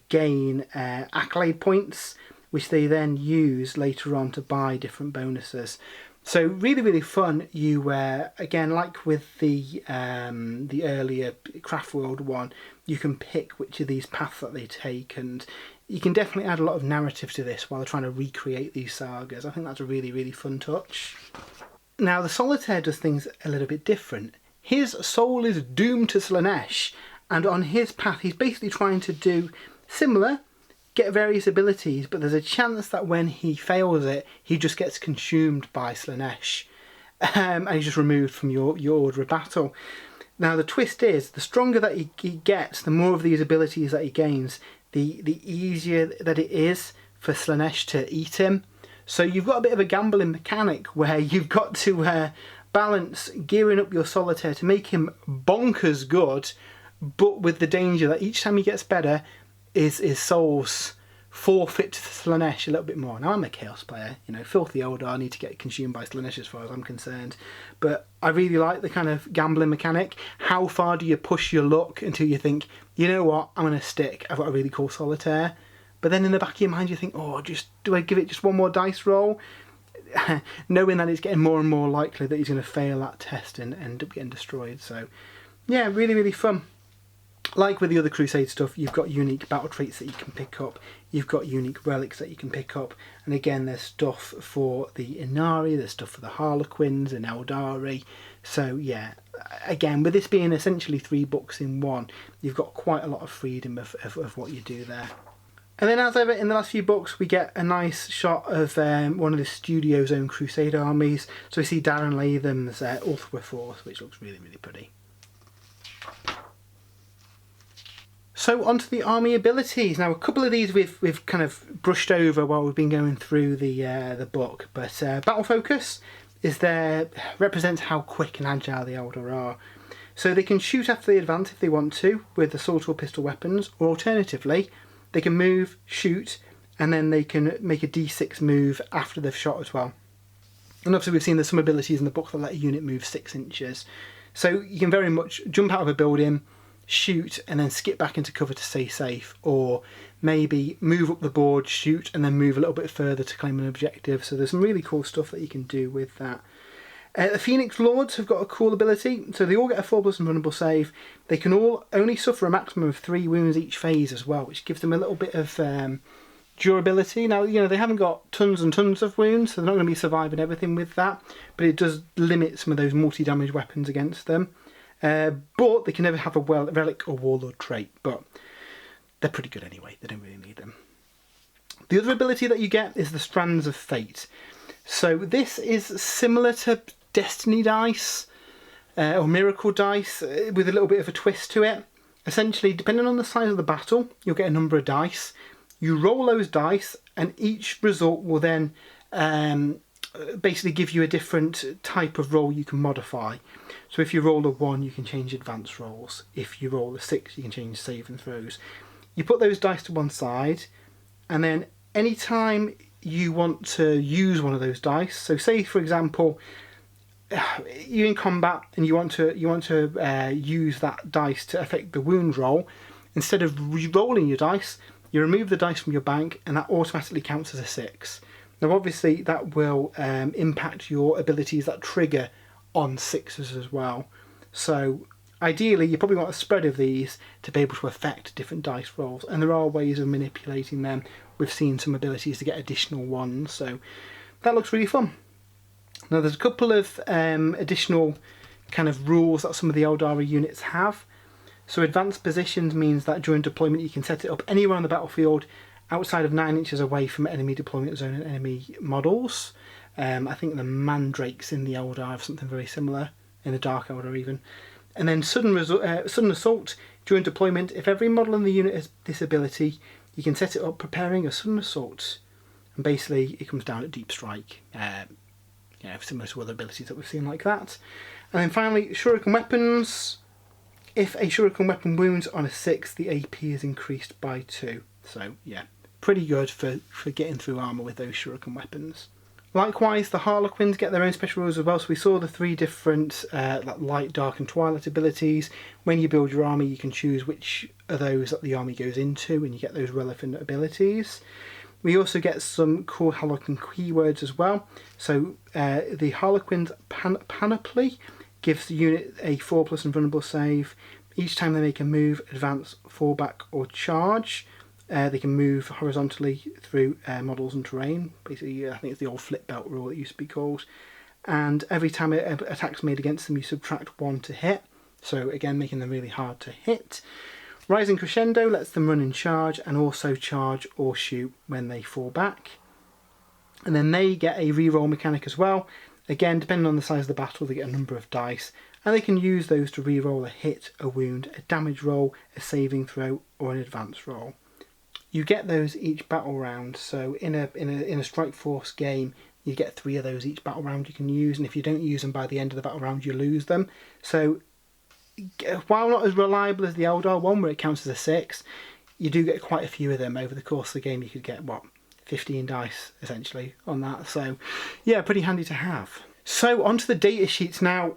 gain accolade points, which they then use later on to buy different bonuses. So really, really fun. You again, like with the earlier Craftworld one, you can pick which of these paths that they take, and you can definitely add a lot of narrative to this while they're trying to recreate these sagas. I think that's a really, really fun touch. Now, the Solitaire does things a little bit different. His soul is doomed to Slaanesh, and on his path he's basically trying to do similar, get various abilities, but there's a chance that when he fails it, he just gets consumed by Slaanesh. And he's just removed from your order of battle. Now the twist is, the stronger that he gets, the more of these abilities that he gains, the easier that it is for Slaanesh to eat him. So you've got a bit of a gambling mechanic where you've got to balance gearing up your Solitaire to make him bonkers good, but with the danger that each time he gets better, his souls forfeit to Slaanesh a little bit more. Now I'm a Chaos player, you know, filthy Eldar, I need to get consumed by Slaanesh as far as I'm concerned, but I really like the kind of gambling mechanic. How far do you push your luck until you think, you know what, I'm going to stick, I've got a really cool Solitaire, but then in the back of your mind you think, oh, do I give it just one more dice roll? Knowing that it's getting more and more likely that he's going to fail that test and end up getting destroyed. So yeah, really, really fun. Like with the other Crusade stuff, you've got unique battle traits that you can pick up, you've got unique relics that you can pick up, and again there's stuff for the Inari, there's stuff for the Harlequins and Eldari. So yeah, again, with this being essentially 3 books in one, you've got quite a lot of freedom of what you do there. And then as ever in the last few books, we get a nice shot of one of the studio's own Crusade armies. So we see Darren Latham's Ulthwer Force, which looks really, really pretty. So onto the army abilities. Now a couple of these we've kind of brushed over while we've been going through the book, but Battle Focus is there, represents how quick and agile the Eldar are. So they can shoot after they advance if they want to with assault or pistol weapons, or alternatively they can move, shoot, and then they can make a d6 move after they've shot as well. And obviously we've seen there's some abilities in the book that let a unit move 6 inches. So you can very much jump out of a building, shoot, and then skip back into cover to stay safe, or maybe move up the board, shoot, and then move a little bit further to claim an objective. So there's some really cool stuff that you can do with that. The Phoenix Lords have got a cool ability, so they all get a 4+ invulnerable save. They can all only suffer a maximum of 3 wounds each phase as well, which gives them a little bit of durability. Now, you know, they haven't got tons and tons of wounds, so they're not going to be surviving everything with that, but it does limit some of those multi-damage weapons against them. But they can never have a relic or warlord trait, but they're pretty good anyway, they don't really need them. The other ability that you get is the Strands of Fate. So this is similar to Destiny Dice or Miracle Dice with a little bit of a twist to it. Essentially, depending on the size of the battle, you'll get a number of dice. You roll those dice and each result will then basically give you a different type of roll you can modify. So if you roll a 1, you can change advanced rolls. If you roll a 6, you can change save and throws. You put those dice to one side, and then anytime you want to use one of those dice, so say for example you're in combat and you want to use that dice to affect the wound roll, instead of re-rolling your dice, you remove the dice from your bank and that automatically counts as a 6. Now obviously that will impact your abilities that trigger on 6s as well. So ideally you probably want a spread of these to be able to affect different dice rolls, and there are ways of manipulating them. We've seen some abilities to get additional ones, so that looks really fun. Now there's a couple of additional kind of rules that some of the Eldari units have. So advanced positions means that during deployment you can set it up anywhere on the battlefield outside of 9 inches away from enemy deployment zone and enemy models. I think the Mandrakes in the Eldar have something very similar, in the Dark Eldar even. And then sudden assault during deployment. If every model in the unit has this ability, you can set it up preparing a sudden assault, and basically it comes down at deep strike. Similar to other abilities that we've seen like that. And then finally, shuriken weapons. If a shuriken weapon wounds on a 6, the AP is increased by 2. So yeah, pretty good for getting through armour with those shuriken weapons. Likewise, the Harlequins get their own special rules as well. So we saw the 3 different like light, dark and twilight abilities. When you build your army, you can choose which of those that the army goes into, and you get those relevant abilities. We also get some cool Harlequin keywords as well. So the Harlequin's Panoply gives the unit a 4+ invulnerable save. Each time they make a move, advance, fall back or charge, they can move horizontally through models and terrain. Basically, I think it's the old flip belt rule it used to be called. And every time an attack's made against them, you subtract 1 to hit. So again, making them really hard to hit. Rising Crescendo lets them run and charge, and also charge or shoot when they fall back. And then they get a reroll mechanic as well. Again, depending on the size of the battle, they get a number of dice, and they can use those to reroll a hit, a wound, a damage roll, a saving throw, or an advance roll. You get those each battle round, so in a Strike Force game, you get 3 of those each battle round you can use, and if you don't use them by the end of the battle round, you lose them. So while not as reliable as the Eldar one, where it counts as a 6, you do get quite a few of them over the course of the game. You could get, what, 15 dice essentially on that, so yeah, pretty handy to have. So onto the data sheets now.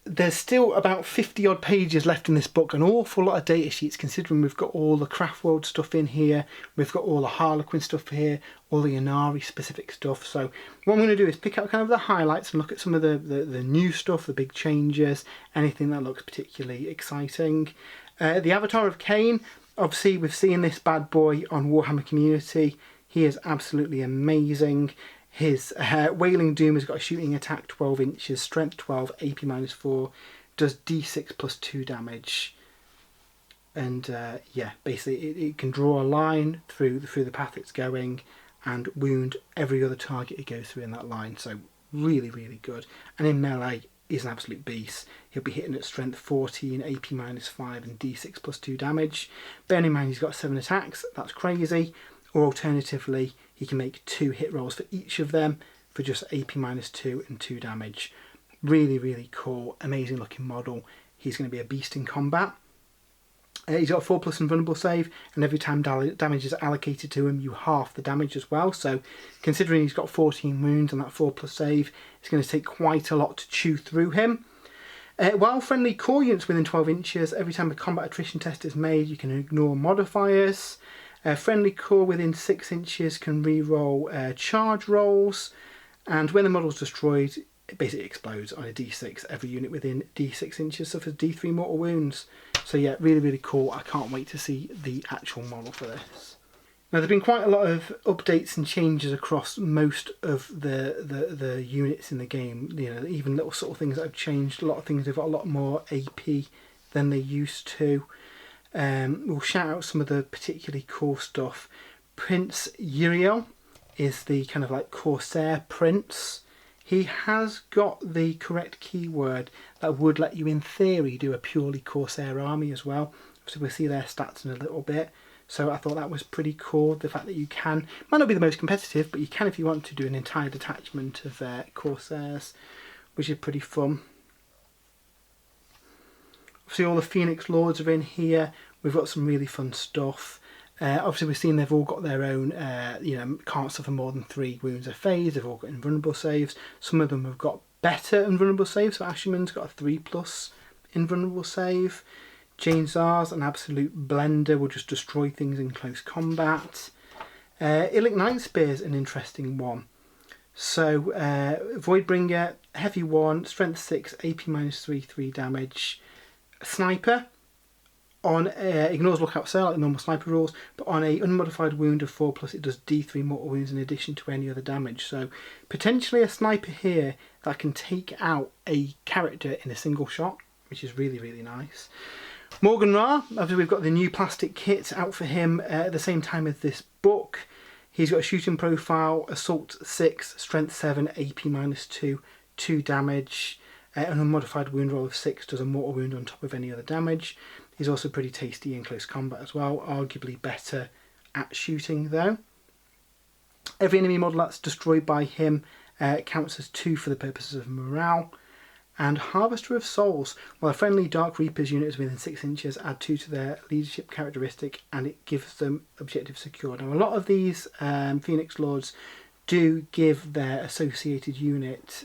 There's still about 50 odd pages left in this book, an awful lot of data sheets considering we've got all the Craftworld stuff in here, we've got all the Harlequin stuff here, all the Ynnari specific stuff. So what I'm going to do is pick out kind of the highlights and look at some of the new stuff, the big changes, anything that looks particularly exciting. The Avatar of Khaine, obviously we've seen this bad boy on Warhammer Community. He is absolutely amazing. His Wailing Doom has got a shooting attack 12 inches, strength 12, AP -4, does d6 plus 2 damage. And yeah, basically it can draw a line through the path it's going and wound every other target it goes through in that line. So really, really good. And in melee, he's an absolute beast. He'll be hitting at strength 14, AP -5 and d6 plus 2 damage. Bearing in mind he's got 7 attacks, that's crazy. Or alternatively, he can make 2 hit rolls for each of them for just AP -2 and 2 damage. Really, really cool, amazing looking model. He's going to be a beast in combat. He's got a 4+ invulnerable save, and every time damage is allocated to him, you half the damage as well. So considering he's got 14 wounds and that 4+ save, it's going to take quite a lot to chew through him. While friendly core units within 12 inches, every time a combat attrition test is made, you can ignore modifiers. Friendly core within 6 inches can re-roll charge rolls, and when the model is destroyed, it basically explodes on a d6. Every unit within d6 inches suffers d3 mortal wounds. So yeah, really, really cool. I can't wait to see the actual model for this. Now, there have been quite a lot of updates and changes across most of the units in the game. You know, even little sort of things that have changed. A lot of things, they've got a lot more AP than they used to. We'll shout out some of the particularly cool stuff. Prince Uriel is the kind of like Corsair Prince. He has got the correct keyword that would let you in theory do a purely Corsair army as well. So we'll see their stats in a little bit. So I thought that was pretty cool, the fact that you can, might not be the most competitive, but you can if you want to do an entire detachment of Corsairs, which is pretty fun. Obviously all the Phoenix Lords are in here. We've got some really fun stuff. Obviously we've seen they've all got their own, you know, can't suffer more than 3 wounds a phase. They've all got invulnerable saves. Some of them have got better invulnerable saves. So Asherman's got a 3+ invulnerable save. Jane Zar's an absolute blender, will just destroy things in close combat. Illic Nightspear's an interesting one. So Voidbringer, heavy 1, strength 6, AP -3, 3 damage. Sniper. On ignores lookout cell like normal sniper rules, but on a unmodified wound of 4+, it does d3 mortal wounds in addition to any other damage. So potentially a sniper here that can take out a character in a single shot, which is really, really nice. Morgan Ra, obviously we've got the new plastic kit out for him at the same time as this book. He's got a shooting profile, assault 6, strength 7, AP -2, 2 damage. An unmodified wound roll of 6 does a mortal wound on top of any other damage. He's also pretty tasty in close combat as well, arguably better at shooting though. Every enemy model that's destroyed by him counts as 2 for the purposes of morale. And Harvester of Souls, while a friendly Dark Reapers unit is within 6 inches, add 2 to their leadership characteristic and it gives them objective secure. Now a lot of these Phoenix Lords do give their associated unit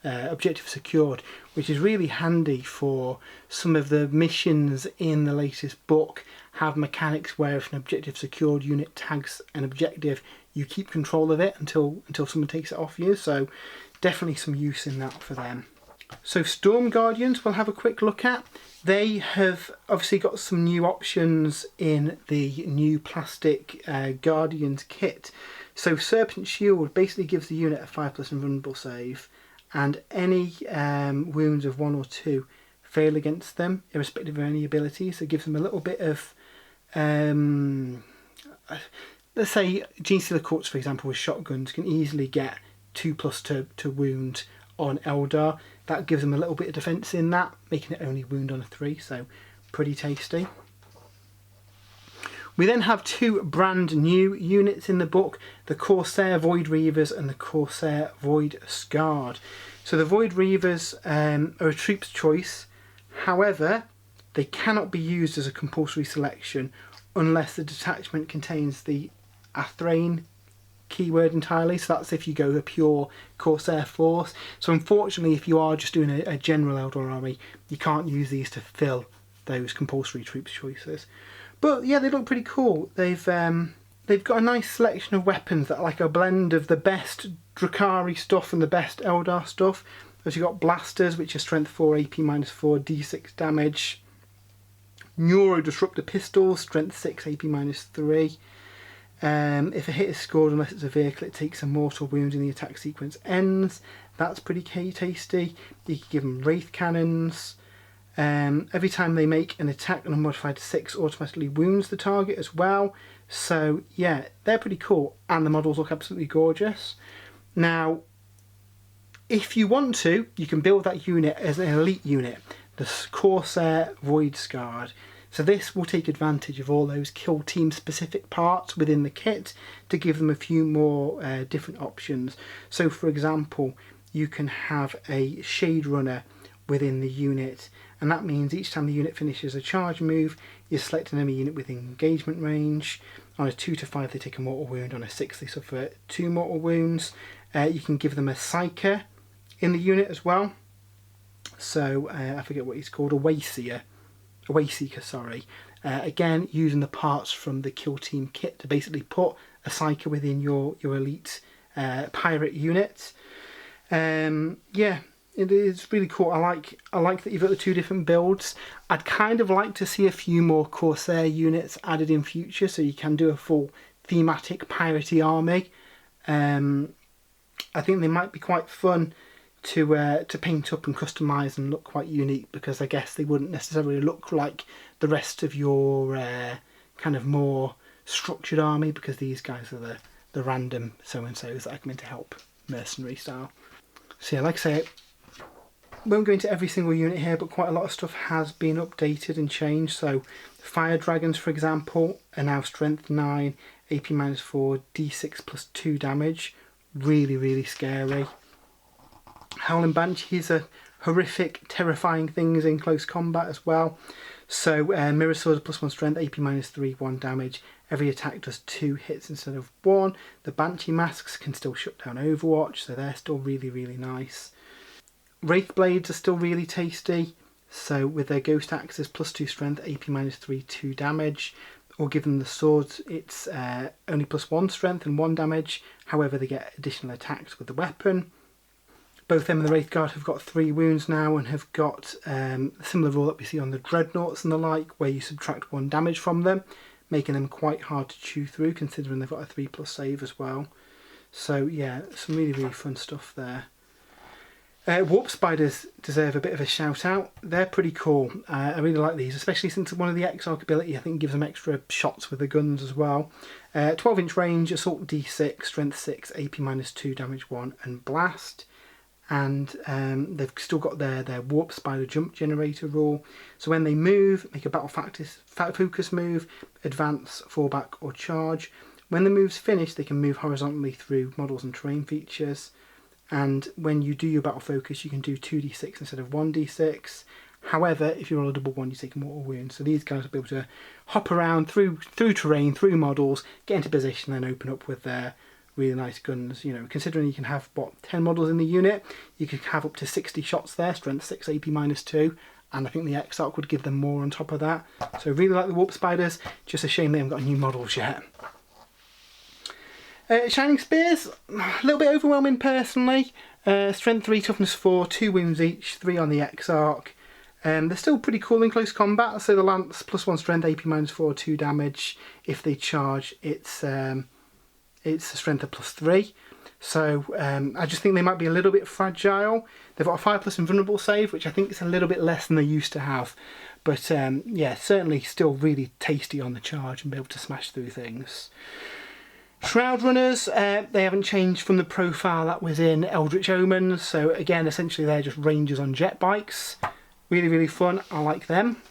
objective secured, which is really handy for some of the missions in the latest book. Have mechanics where if an objective secured unit tags an objective, you keep control of it until someone takes it off you. So definitely some use in that for them. So Storm Guardians we'll have a quick look at. They have obviously got some new options in the new plastic Guardians kit. So Serpent Shield basically gives the unit a 5+ invulnerable save, and any wounds of 1 or 2 fail against them, irrespective of any ability. So it gives them a little bit of, let's say Genestealer Courts, for example, with shotguns can easily get 2+ to wound on Eldar. That gives them a little bit of defence in that, making it only wound on a 3, so pretty tasty. We then have 2 brand new units in the book, the Corsair Void Reavers and the Corsair Void Scarred. So the Void Reavers are a troop's choice, however they cannot be used as a compulsory selection unless the detachment contains the Athrain keyword entirely, so that's if you go a pure Corsair force. So unfortunately, if you are just doing a general Eldar army, you can't use these to fill those compulsory troops choices. But yeah, they look pretty cool. They've got a nice selection of weapons that are like a blend of the best Drukhari stuff and the best Eldar stuff. As you've got blasters, which are strength 4, AP -4, D6 damage. Neuro Disruptor pistols, strength 6, AP -3. If a hit is scored unless it's a vehicle, it takes a mortal wound and the attack sequence ends. That's pretty tasty. You can give them Wraith Cannons. Every time they make an attack, an unmodified 6 automatically wounds the target as well. So yeah, they're pretty cool, and the models look absolutely gorgeous. Now, if you want to, you can build that unit as an elite unit, the Corsair Void Scarred. So this will take advantage of all those kill team specific parts within the kit to give them a few more different options. So for example, you can have a Shade Runner within the unit, and that means each time the unit finishes a charge move, you select an enemy unit within engagement range. On a 2 to 5 they take a mortal wound, on a 6 they suffer 2 mortal wounds. You can give them a Psyker in the unit as well. So I forget what he's called, a Wayseeker, sorry. Again, using the parts from the kill team kit to basically put a Psyker within your elite pirate unit. Yeah, it is really cool. I like that you've got the 2 different builds. I'd kind of like to see a few more Corsair units added in future, so you can do a full thematic piratey army. I think they might be quite fun to paint up and customise and look quite unique, because I guess they wouldn't necessarily look like the rest of your kind of more structured army, because these guys are the random so-and-sos that I come in to help mercenary style. So yeah, like I say, won't go into every single unit here, but quite a lot of stuff has been updated and changed. So Fire Dragons, for example, are now strength 9, AP -4, D6 +2 damage. Really, really scary. Howling Banshees are horrific, terrifying things in close combat as well. So Mirror Sword +1 strength, AP -3, 1 damage. Every attack does 2 hits instead of 1. The Banshee Masks can still shut down Overwatch, so they're still really, really nice. Wraith Blades are still really tasty. So with their Ghost Axes +2 strength, AP -3, 2 damage. Or give them the swords, it's only +1 strength and 1 damage. However, they get additional attacks with the weapon. Both them and the Wraithguard have got 3 wounds now, and have got a similar rule that we see on the Dreadnoughts and the like, where you subtract 1 damage from them, making them quite hard to chew through, considering they've got a 3+ save as well. So yeah, some really, really fun stuff there. Warp Spiders deserve a bit of a shout out. They're pretty cool. I really like these, especially since one of the Exarch ability I think gives them extra shots with the guns as well. 12-inch range, Assault D6, Strength 6, AP -2, Damage 1 and Blast. And they've still got their Warp Spider jump generator rule. So when they move, make a battle focus move, advance, fall back or charge. When the move's finished, they can move horizontally through models and terrain features. And when you do your battle focus, you can do 2d6 instead of 1d6. However, if you roll a double 1, you take a mortal wound. So these guys will be able to hop around through terrain, through models, get into position, and open up with their really nice guns. You know, considering you can have 10 models in the unit, you could have up to 60 shots there, strength 6, AP -2, and I think the Exarch would give them more on top of that. So really like the Warp Spiders, just a shame they haven't got new models yet. Shining Spears, a little bit overwhelming personally. Strength 3, Toughness 4, 2 wounds each, 3 on the Exarch. They're still pretty cool in close combat. So the Lance +1 strength, AP -4, 2 damage. If they charge, it's a strength of +3. So I just think they might be a little bit fragile. They've got a 5+ invulnerable save, which I think is a little bit less than they used to have. But yeah, certainly still really tasty on the charge and be able to smash through things. Shroud Runners, they haven't changed from the profile that was in Eldritch Omens. So again, essentially they're just rangers on jet bikes. Really, really fun. I like them.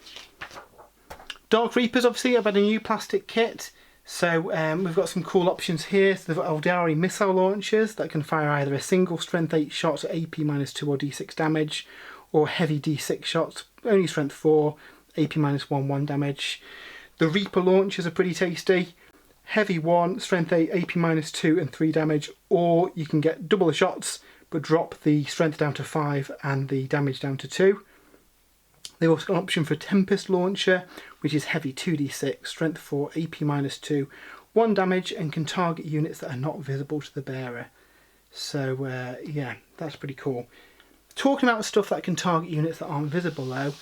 Dark Reapers, obviously, I've had a new plastic kit. So we've got some cool options here. So they've got Eldari missile launchers that can fire either a single strength 8 shot at AP -2 or D6 damage, or heavy D6 shots, only strength 4, AP -1 damage. The Reaper launchers are pretty tasty. Heavy 1, strength 8, AP -2 and 3 damage, or you can get double the shots but drop the strength down to 5 and the damage down to 2. They've also got an option for Tempest launcher, which is heavy 2d6, strength 4, AP -2, 1 damage, and can target units that are not visible to the bearer. So yeah, that's pretty cool. Talking about stuff that can target units that aren't visible though,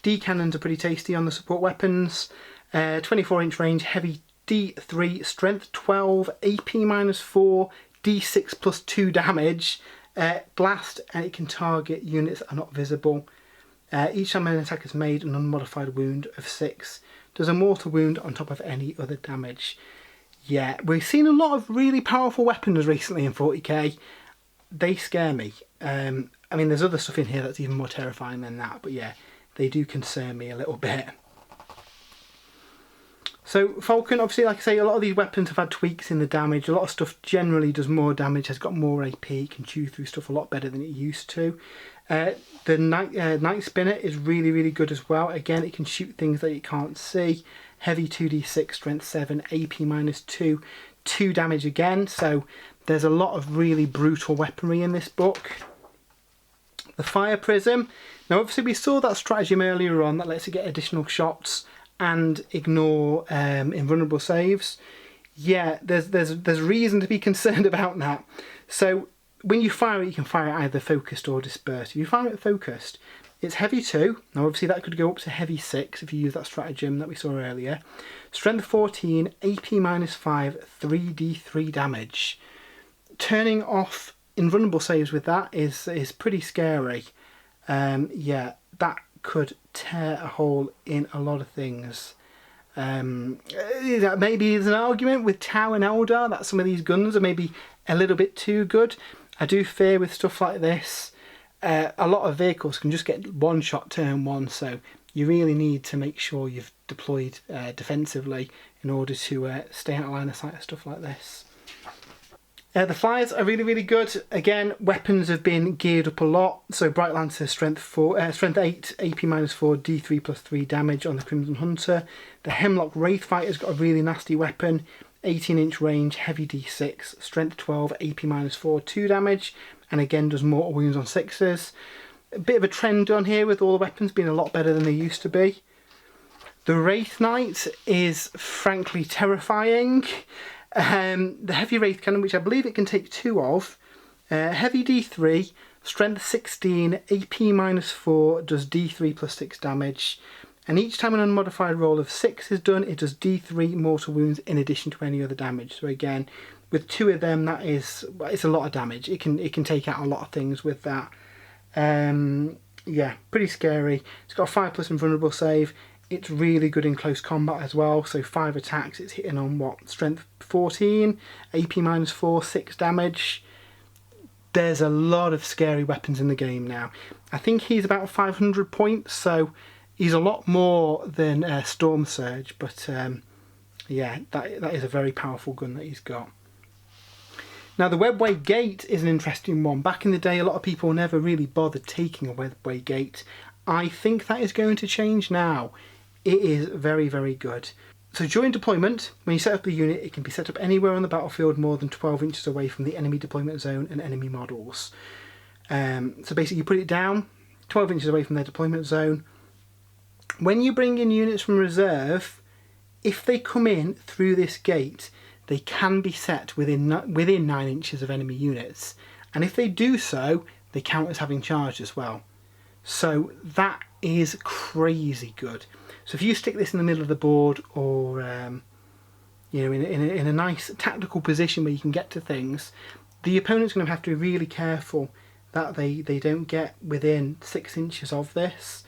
D-cannons are pretty tasty on the support weapons. 24-inch range, heavy D3, strength 12, AP -4, D6 plus 2 damage, blast, and it can target units that are not visible. Each time an attack is made, an unmodified wound of 6 does a mortal wound on top of any other damage. Yeah, we've seen a lot of really powerful weapons recently in 40k. They scare me. I mean, there's other stuff in here that's even more terrifying than that, but yeah, they do concern me a little bit. So Falcon, obviously, like I say, a lot of these weapons have had tweaks in the damage. A lot of stuff generally does more damage, has got more AP, can chew through stuff a lot better than it used to. The Night Spinner is really, really good as well. Again, it can shoot things that you can't see. Heavy 2d6, strength 7, AP -2, 2 damage again. So there's a lot of really brutal weaponry in this book. The Fire Prism. Now, obviously, we saw that stratagem earlier on that lets you get additional shots and ignore invulnerable saves. Yeah, there's reason to be concerned about that. So when you fire it, you can fire it either focused or dispersed. If you fire it focused, it's heavy 2. Now obviously that could go up to heavy 6 if you use that stratagem that we saw earlier. Strength 14, AP -5, 3d3 damage. Turning off invulnerable saves with that is pretty scary. Yeah, that could tear a hole in a lot of things. Maybe there's an argument with Tau and Eldar that some of these guns are maybe a little bit too good. I do fear with stuff like this, a lot of vehicles can just get one shot turn 1, so you really need to make sure you've deployed defensively in order to stay out of line of sight of stuff like this. The flyers are really, really good. Again, weapons have been geared up a lot. So Bright Lancer, strength 8, AP -4, D3 plus 3 damage on the Crimson Hunter. The Hemlock Wraith Fighter's got a really nasty weapon. 18-inch range, heavy D6, strength 12, AP -4, 2 damage. And again, does mortal wounds on 6s. A bit of a trend on here with all the weapons being a lot better than they used to be. The Wraith Knight is frankly terrifying. The Heavy Wraith Cannon, which I believe it can take 2 of. Heavy D3, strength 16, AP -4, does D3 plus 6 damage. And each time an unmodified roll of 6 is done, it does D3 mortal wounds in addition to any other damage. So again, with 2 of them, it's a lot of damage. It can take out a lot of things with that. Yeah, pretty scary. It's got a 5+ invulnerable save. It's really good in close combat as well. So 5 attacks, it's hitting on what? Strength 14, AP -4, 6 damage. There's a lot of scary weapons in the game now. I think he's about 500 points, so he's a lot more than Storm Surge. But yeah, that is a very powerful gun that he's got. Now the Webway Gate is an interesting one. Back in the day, a lot of people never really bothered taking a Webway Gate. I think that is going to change now. It is very, very good. So during deployment, when you set up the unit, it can be set up anywhere on the battlefield more than 12 inches away from the enemy deployment zone and enemy models. So basically you put it down 12 inches away from their deployment zone. When you bring in units from reserve, if they come in through this gate, they can be set within 9 inches of enemy units. And if they do so, they count as having charged as well. So that is crazy good. So if you stick this in the middle of the board, or you know, in a nice tactical position where you can get to things, the opponent's going to have to be really careful that they don't get within 6 inches of this,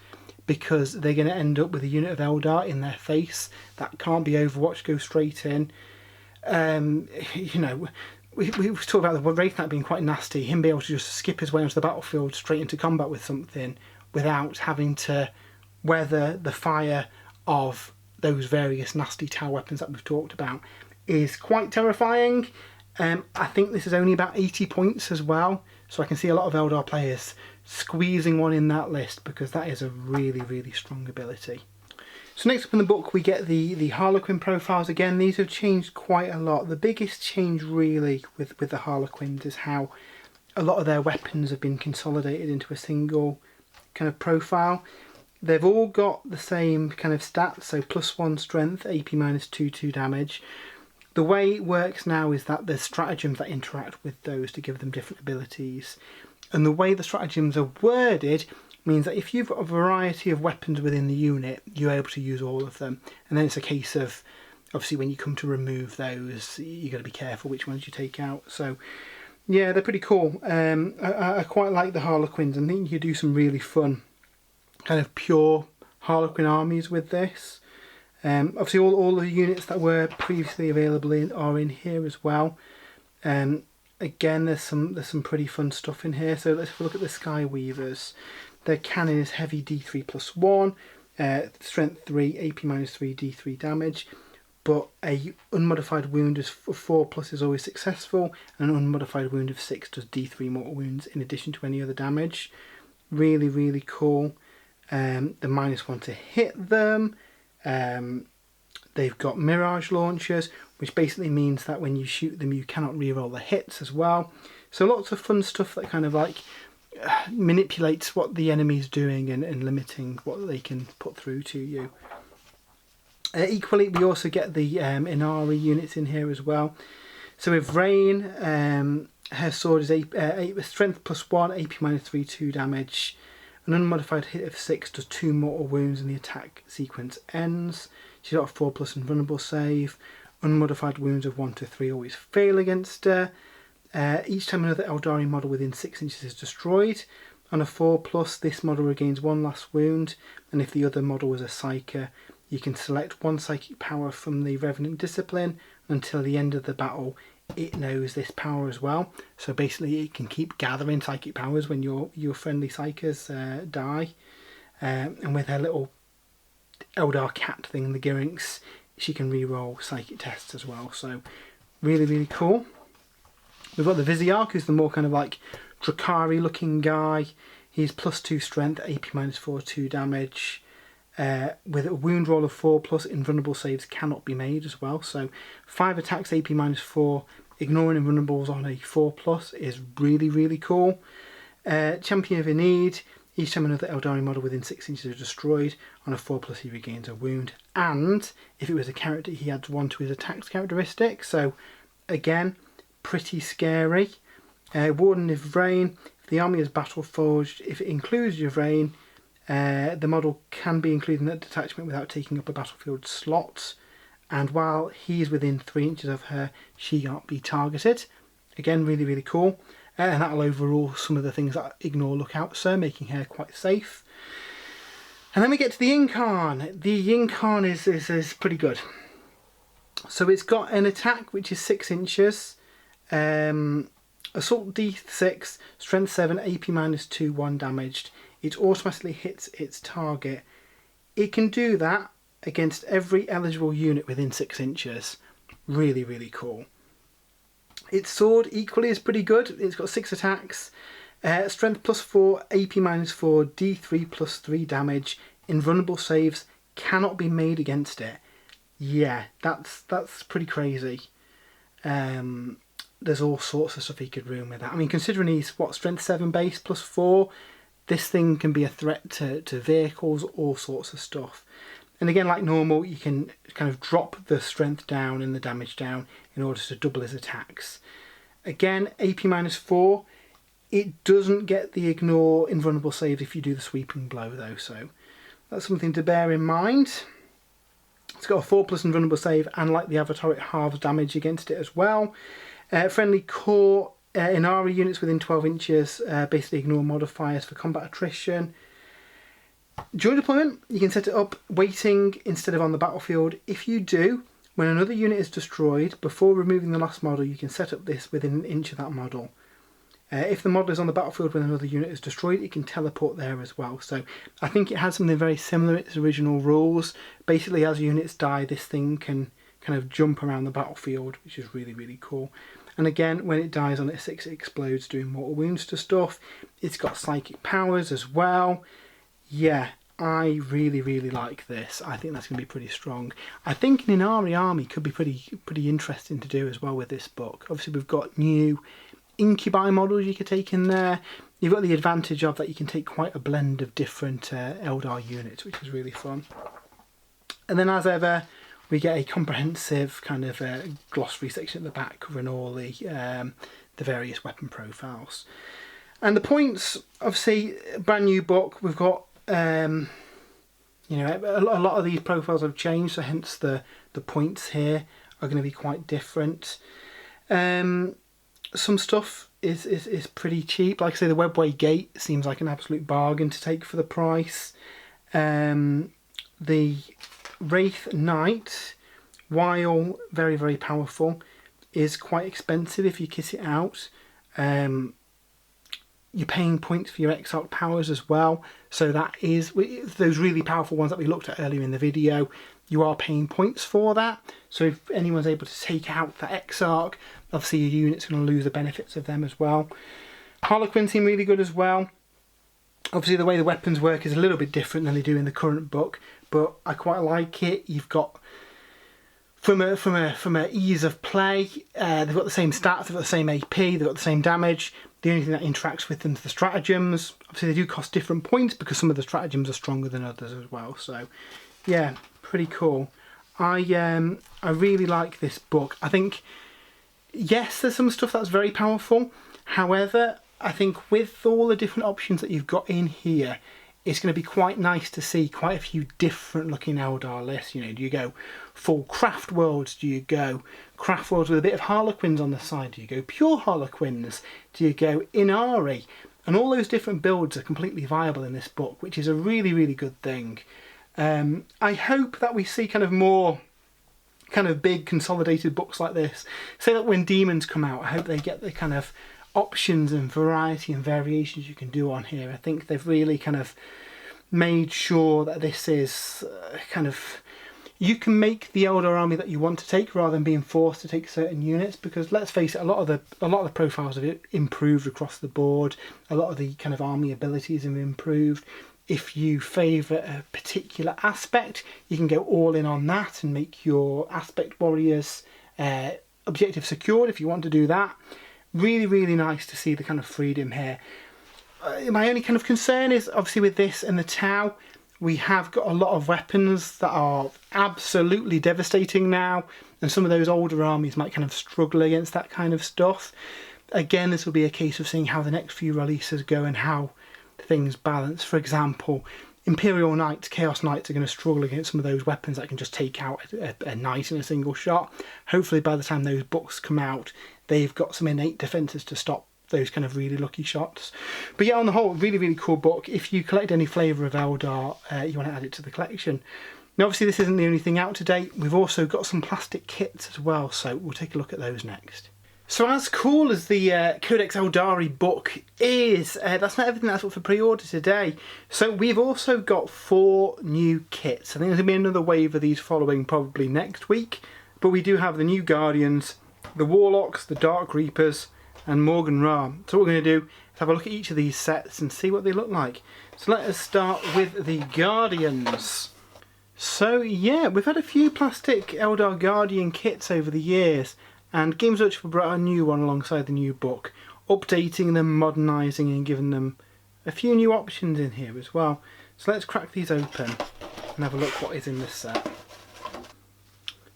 because they're going to end up with a unit of Eldar in their face that can't be overwatched, go straight in. You know, we've talked about the Wraith Knight being quite nasty, him being able to just skip his way onto the battlefield straight into combat with something without having to weather the fire of those various nasty tower weapons that we've talked about is quite terrifying. I think this is only about 80 points as well, so I can see a lot of Eldar players squeezing one in that list, because that is a really, really strong ability. So next up in the book we get the Harlequin profiles. Again, these have changed quite a lot. The biggest change really with the Harlequins is how a lot of their weapons have been consolidated into a single kind of profile. They've all got the same kind of stats, so +1 strength, AP -2 damage. The way it works now is that there's stratagems that interact with those to give them different abilities. And the way the stratagems are worded means that if you've got a variety of weapons within the unit, you're able to use all of them. And then it's a case of, obviously, when you come to remove those, you've got to be careful which ones you take out. So, yeah, they're pretty cool. I quite like the Harlequins. I think you do some really fun kind of pure Harlequin armies with this. Obviously, all the units that were previously available are in here as well. Again, there's some pretty fun stuff in here. So let's have a look at the Skyweavers. Their cannon is heavy D3 +1, strength 3, AP -3, D3 damage, but a unmodified wound of 4+ is always successful, and an unmodified wound of 6 does D3 mortal wounds in addition to any other damage. Really, really cool. The -1 to hit them. They've got Mirage launchers, which basically means that when you shoot them you cannot reroll the hits as well. So lots of fun stuff that kind of like manipulates what the enemy's doing and limiting what they can put through to you. Equally, we also get the Inari units in here as well. So with Rain, her sword is strength +1, AP -3, 2 damage. An unmodified hit of 6 does 2 mortal wounds and the attack sequence ends. She's got a 4+ invulnerable save. Unmodified wounds of 1 to 3 always fail against her. Each time another Eldari model within 6 inches is destroyed. On a 4+, this model regains 1 last wound, and if the other model was a Psyker, you can select 1 psychic power from the Revenant Discipline. Until the end of the battle, it knows this power as well. So basically it can keep gathering psychic powers when your friendly Psykers die. And with her little Eldar cat thing, the Gyrinx, she can re-roll psychic tests as well. So really, really cool. We've got the Viziarch, who's the more kind of like Drakari looking guy. He's +2 strength, AP -4, 2 damage. With a wound roll of 4+, invulnerable saves cannot be made as well. So 5 attacks, AP -4, ignoring invulnerables on a 4+ is really, really cool. Champion of Enid, each time another Eldari model within 6 inches is destroyed, on a 4+ he regains a wound. And if it was a character, he adds 1 to his attacks characteristic. So again, pretty scary. Warden of Yvraine, if the army is battle forged, if it includes Yvraine, the model can be included in that detachment without taking up a battlefield slot, and while he's within 3 inches of her, she can't be targeted. Again, really, really cool. And that'll overrule some of the things that ignore Lookout Sir, making her quite safe. And then we get to the Incarn. The Incarn is pretty good. So it's got an attack which is 6 inches, Assault D6, Strength 7, AP -2, 1 damaged. It automatically hits its target. It can do that against every eligible unit within 6 inches. Really, really cool. Its sword equally is pretty good. It's got 6 attacks. Strength +4, AP -4, D3 +3 damage. Invulnerable saves cannot be made against it. Yeah, that's pretty crazy. There's all sorts of stuff he could ruin with that. I mean, considering he's, what, Strength 7 base +4, this thing can be a threat to vehicles, all sorts of stuff. And again, like normal, you can kind of drop the strength down and the damage down in order to double his attacks. Again, AP -4, it doesn't get the ignore invulnerable saves if you do the sweeping blow though, so that's something to bear in mind. It's got a 4+ invulnerable save, and like the Avatar, it halves damage against it as well. Friendly core Inari units within 12 inches basically ignore modifiers for combat attrition. During deployment, you can set it up waiting instead of on the battlefield. If you do, when another unit is destroyed, before removing the last model, you can set up this within an inch of that model. If the model is on the battlefield when another unit is destroyed, it can teleport there as well. So I think it has something very similar to its original rules. Basically, as units die, this thing can kind of jump around the battlefield, which is really, really cool. And again, when it dies on its 6, it explodes, doing mortal wounds to stuff. It's got psychic powers as well. Yeah, I really, really like this. I think that's going to be pretty strong. I think an Inari army could be pretty interesting to do as well with this book. Obviously, we've got new incubi models you could take in there. You've got the advantage of that you can take quite a blend of different Eldar units, which is really fun. And then, as ever, we get a comprehensive kind of glossary section at the back covering all the various weapon profiles. And the points, obviously, brand new book. We've got you know, a lot of these profiles have changed, so hence the points here are going to be quite different. Some stuff is pretty cheap. Like I say, the Webway Gate seems like an absolute bargain to take for the price. The Wraith Knight, while very, very powerful, is quite expensive if you kit it out. You're paying points for your Exarch powers as well. So that is, those really powerful ones that we looked at earlier in the video, you are paying points for that. So if anyone's able to take out the Exarch, obviously your unit's going to lose the benefits of them as well. Harlequin seem really good as well. Obviously the way the weapons work is a little bit different than they do in the current book, but I quite like it. You've got, from a ease of play, they've got the same stats, they've got the same AP, they've got the same damage. The only thing that interacts with them is the stratagems. Obviously they do cost different points because some of the stratagems are stronger than others as well. So yeah, pretty cool. I really like this book. I think, yes, there's some stuff that's very powerful. However, I think with all the different options that you've got in here, it's going to be quite nice to see quite a few different looking Eldar lists. You know, do you go full craft worlds? Do you go craft worlds with a bit of Harlequins on the side? Do you go pure Harlequins? Do you go Inari? And all those different builds are completely viable in this book, which is a really, really good thing. I hope that we see kind of more kind of big consolidated books like this. Say that when Demons come out, I hope they get the kind of options and variety and variations you can do on here. I think they've really kind of made sure that this is kind of, you can make the Eldar army that you want to take rather than being forced to take certain units, because let's face it, a lot of the profiles have improved across the board. A lot of the kind of army abilities have improved. If you favour a particular aspect, you can go all in on that and make your aspect warriors objective secured if you want to do that. Really, really nice to see the kind of freedom here. My only kind of concern is obviously with this and the Tau, we have got a lot of weapons that are absolutely devastating now, and some of those older armies might kind of struggle against that kind of stuff. Again, this will be a case of seeing how the next few releases go and how things balance. For example, Imperial Knights, Chaos Knights are going to struggle against some of those weapons that can just take out a knight in a single shot. Hopefully by the time those books come out, they've got some innate defences to stop those kind of really lucky shots. But yeah, on the whole, really, really cool book. If you collect any flavour of Eldar, you want to add it to the collection. Now obviously this isn't the only thing out to date. We've also got some plastic kits as well, so we'll take a look at those next. So as cool as the Codex Eldari book is, that's not everything that's up for pre-order today. So we've also got 4 new kits. I think there's going to be another wave of these following probably next week. But we do have the new Guardians, the Warlocks, the Dark Reapers, and Morgan Ra. So what we're going to do is have a look at each of these sets and see what they look like. So let us start with the Guardians. So yeah, we've had a few plastic Eldar Guardian kits over the years, and Games Workshop brought a new one alongside the new book, updating them, modernising and giving them a few new options in here as well. So let's crack these open and have a look what is in this set.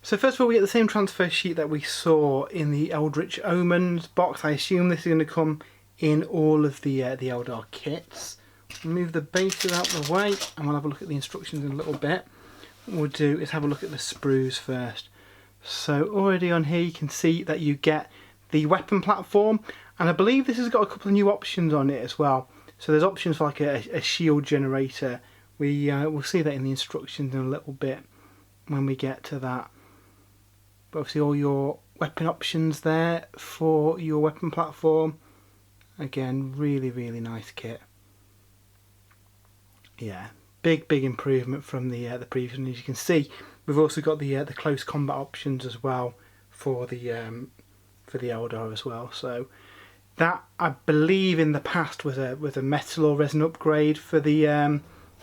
So first of all, we get the same transfer sheet that we saw in the Eldritch Omens box. I assume this is going to come in all of the Eldar kits. Move the bases out of the way and we'll have a look at the instructions in a little bit. What we'll do is have a look at the sprues first. So already on here you can see that you get the weapon platform. And I believe this has got a couple of new options on it as well. So there's options for like a shield generator. We'll see that in the instructions in a little bit when we get to that. But obviously all your weapon options there for your weapon platform. Again, really, really nice kit. Yeah, big improvement from the previous one. As you can see, we've also got the close combat options as well for the Eldar as well. So that, I believe, in the past was a metal or resin upgrade for the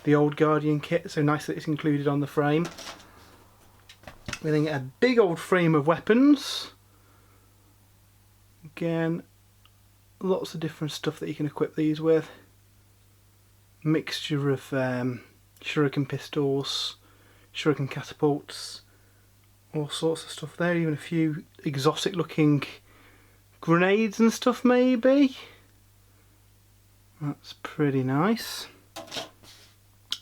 old Guardian kit. So nice that it's included on the frame. We then get a big old frame of weapons. Again, lots of different stuff that you can equip these with. Mixture of shuriken pistols, shuriken catapults, all sorts of stuff there. Even a few exotic looking grenades and stuff maybe. That's pretty nice.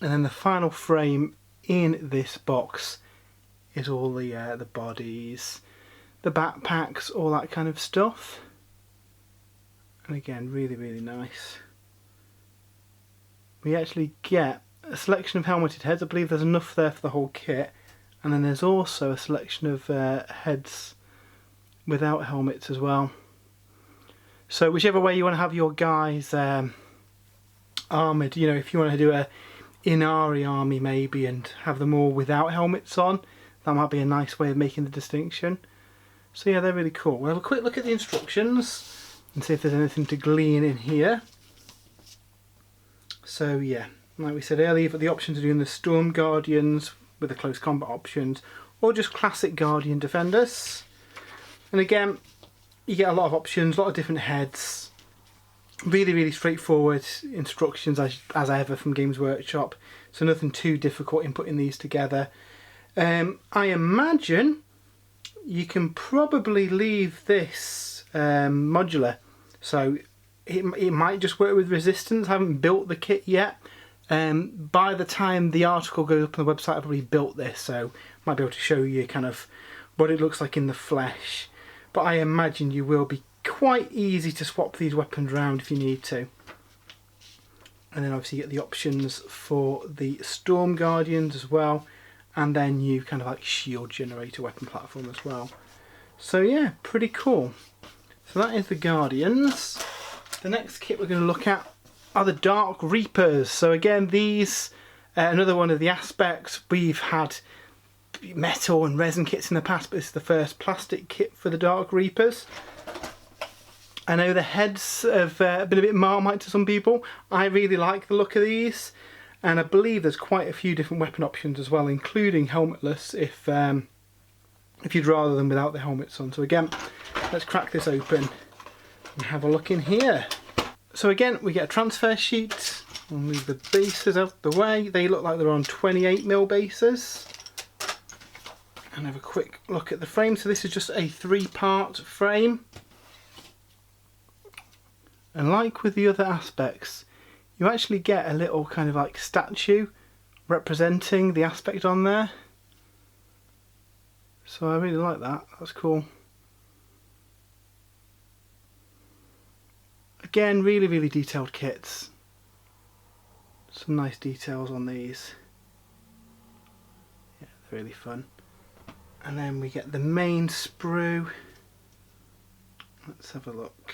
And then the final frame in this box is all the bodies, the backpacks, all that kind of stuff. And again, really, really nice. We actually get a selection of helmeted heads. I believe there's enough there for the whole kit. And then there's also a selection of heads without helmets as well. So whichever way you want to have your guys armoured, you know, if you want to do a Inari army maybe and have them all without helmets on, that might be a nice way of making the distinction. So yeah, they're really cool. We'll have a quick look at the instructions and see if there's anything to glean in here. So yeah, like we said earlier, you've got the option to do in the Storm Guardians with the close combat options, or just classic Guardian Defenders. And again, you get a lot of options, a lot of different heads. Really, really straightforward instructions as ever from Games Workshop. So nothing too difficult in putting these together. I imagine you can probably leave this modular. So it might just work with resistance. I haven't built the kit yet. By the time the article goes up on the website, I've already built this, so might be able to show you kind of what it looks like in the flesh. But I imagine you will be quite easy to swap these weapons around if you need to. And then obviously you get the options for the Storm Guardians as well, and then you kind of like shield generator weapon platform as well. So yeah, pretty cool. So that is the Guardians. The next kit we're going to look at are the Dark Reapers. So again, these, another one of the aspects, we've had metal and resin kits in the past, but this is the first plastic kit for the Dark Reapers. I know the heads have been a bit Marmite to some people. I really like the look of these, and I believe there's quite a few different weapon options as well, including helmetless if you'd rather them without the helmets on. So again, let's crack this open and have a look in here. So again, we get a transfer sheet. We'll move the bases out the way. They look like they're on 28mm bases. And have a quick look at the frame. So this is just a 3-part frame. And like with the other aspects, you actually get a little kind of like statue representing the aspect on there. So I really like that. That's cool. Again, really, really detailed kits. Some nice details on these. Yeah, they're really fun. And then we get the main sprue. Let's have a look.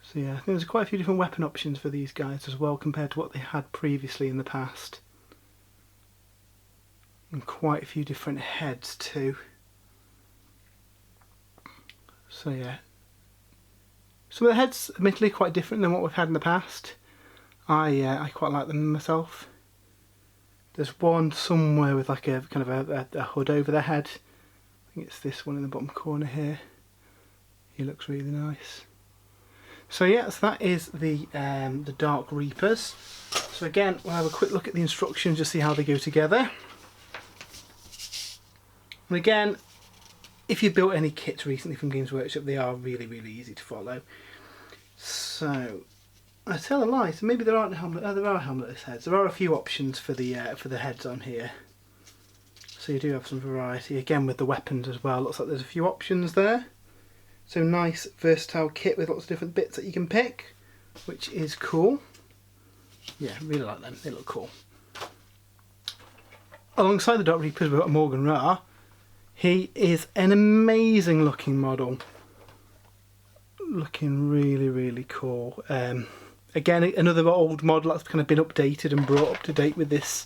So yeah, I think there's quite a few different weapon options for these guys as well compared to what they had previously in the past. And quite a few different heads too. So yeah, some of the heads admittedly quite different than what we've had in the past. I quite like them myself. There's one somewhere with like a kind of a hood over their head. I think it's this one in the bottom corner here. He looks really nice. So yeah, so that is the Dark Reapers. So again, we'll have a quick look at the instructions to see how they go together. And again, if you've built any kits recently from Games Workshop, they are really, really easy to follow. So, I tell a lie, so maybe there aren't there are helmetless heads. There are a few options for the heads on here. So you do have some variety. Again with the weapons as well, looks like there's a few options there. So nice versatile kit with lots of different bits that you can pick, which is cool. Yeah, really like them, they look cool. Alongside the Dark Reapers we've got Morgan Ra. He is an amazing looking model. Looking really, really cool. Again, another old model that's kind of been updated and brought up to date with this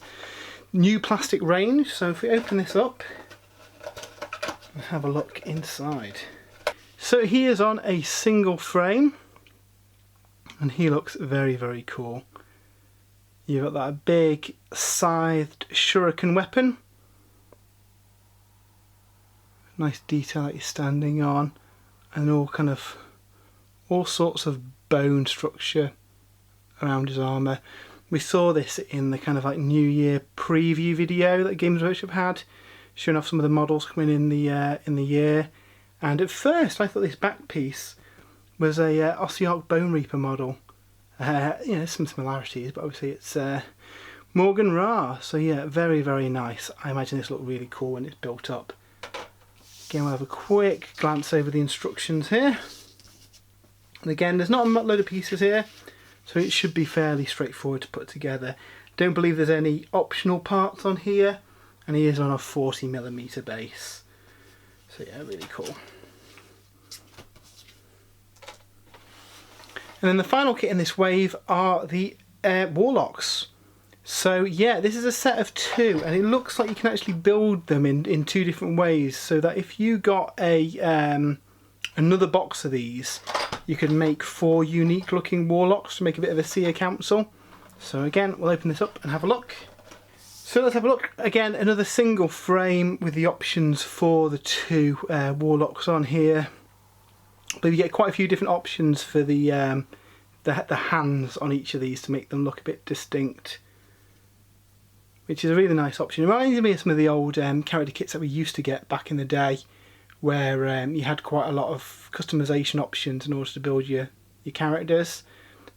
new plastic range. So if we open this up and have a look inside. So he is on a single frame and he looks very, very cool. You've got that big scythed shuriken weapon. Nice detail that he's standing on, and all sorts of bone structure around his armour. We saw this in the kind of like New Year preview video that Games Workshop had, showing off some of the models coming in the year. And at first I thought this back piece was a Ossiarch Bone Reaper model. You know, some similarities, but obviously it's Morgan Ra. So yeah, very, very nice. I imagine this will look really cool when it's built up. Again, we'll have a quick glance over the instructions here. And again, there's not a load of pieces here, so it should be fairly straightforward to put together. Don't believe there's any optional parts on here, and he is on a 40mm base. So yeah, really cool. And then the final kit in this wave are the Warlocks. So yeah, this is a set of 2, and it looks like you can actually build them in 2 different ways, so that if you got a another box of these, you could make 4 unique looking Warlocks to make a bit of a Seer Council. So again, we'll open this up and have a look. So let's have a look. Again, another single frame with the options for the 2 Warlocks on here. But you get quite a few different options for the hands on each of these to make them look a bit distinct, which is a really nice option. It reminds me of some of the old character kits that we used to get back in the day, where you had quite a lot of customization options in order to build your characters.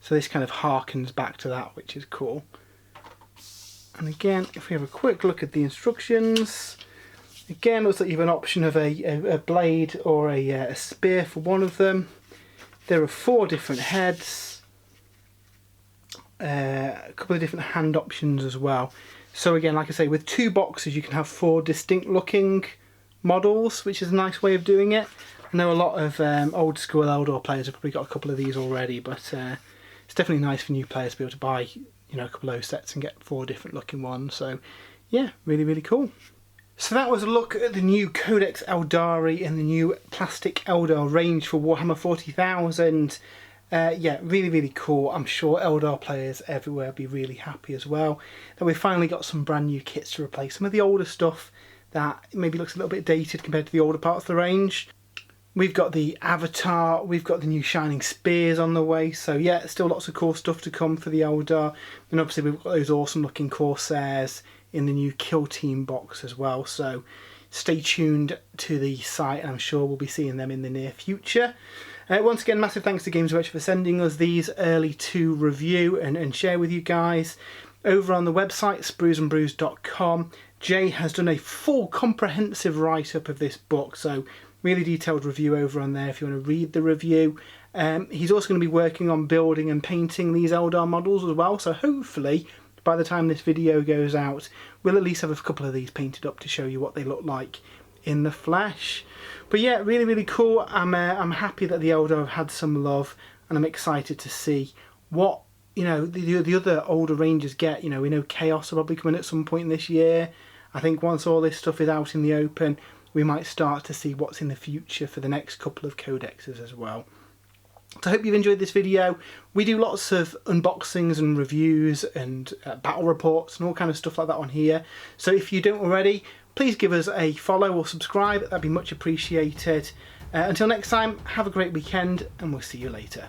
So this kind of harkens back to that, which is cool. And again, if we have a quick look at the instructions, again, looks like you have an option of a blade or a spear for one of them. There are 4 different heads, a couple of different hand options as well. So again, like I say, with 2 boxes you can have 4 distinct looking models, which is a nice way of doing it. I know a lot of old school Eldar players have probably got a couple of these already, but it's definitely nice for new players to be able to buy, you know, a couple of those sets and get 4 different looking ones. So yeah, really, really cool. So that was a look at the new Codex Eldari and the new plastic Eldar range for Warhammer 40,000. Yeah, really, really cool. I'm sure Eldar players everywhere will be really happy as well that we've finally got some brand new kits to replace some of the older stuff that maybe looks a little bit dated compared to the older parts of the range. We've got the Avatar, we've got the new Shining Spears on the way, so yeah, still lots of cool stuff to come for the Eldar. And obviously we've got those awesome looking Corsairs in the new Kill Team box as well, so stay tuned to the site and I'm sure we'll be seeing them in the near future. Once again, massive thanks to Games Workshop for sending us these early to review and share with you guys. Over on the website, spruesandbrews.com, Jay has done a full comprehensive write-up of this book, so really detailed review over on there if you want to read the review. He's also going to be working on building and painting these Eldar models as well, so hopefully by the time this video goes out we'll at least have a couple of these painted up to show you what they look like in the flesh. But yeah, really, really cool. I'm happy that the Eldar have had some love, and I'm excited to see what, you know, the other older ranges get. You know, we know Chaos will probably come in at some point this year. I think once all this stuff is out in the open, we might start to see what's in the future for the next couple of codexes as well. So I hope you've enjoyed this video. We do lots of unboxings and reviews and battle reports and all kind of stuff like that on here. So if you don't already, please give us a follow or subscribe. That'd be much appreciated. Until next time, have a great weekend and we'll see you later.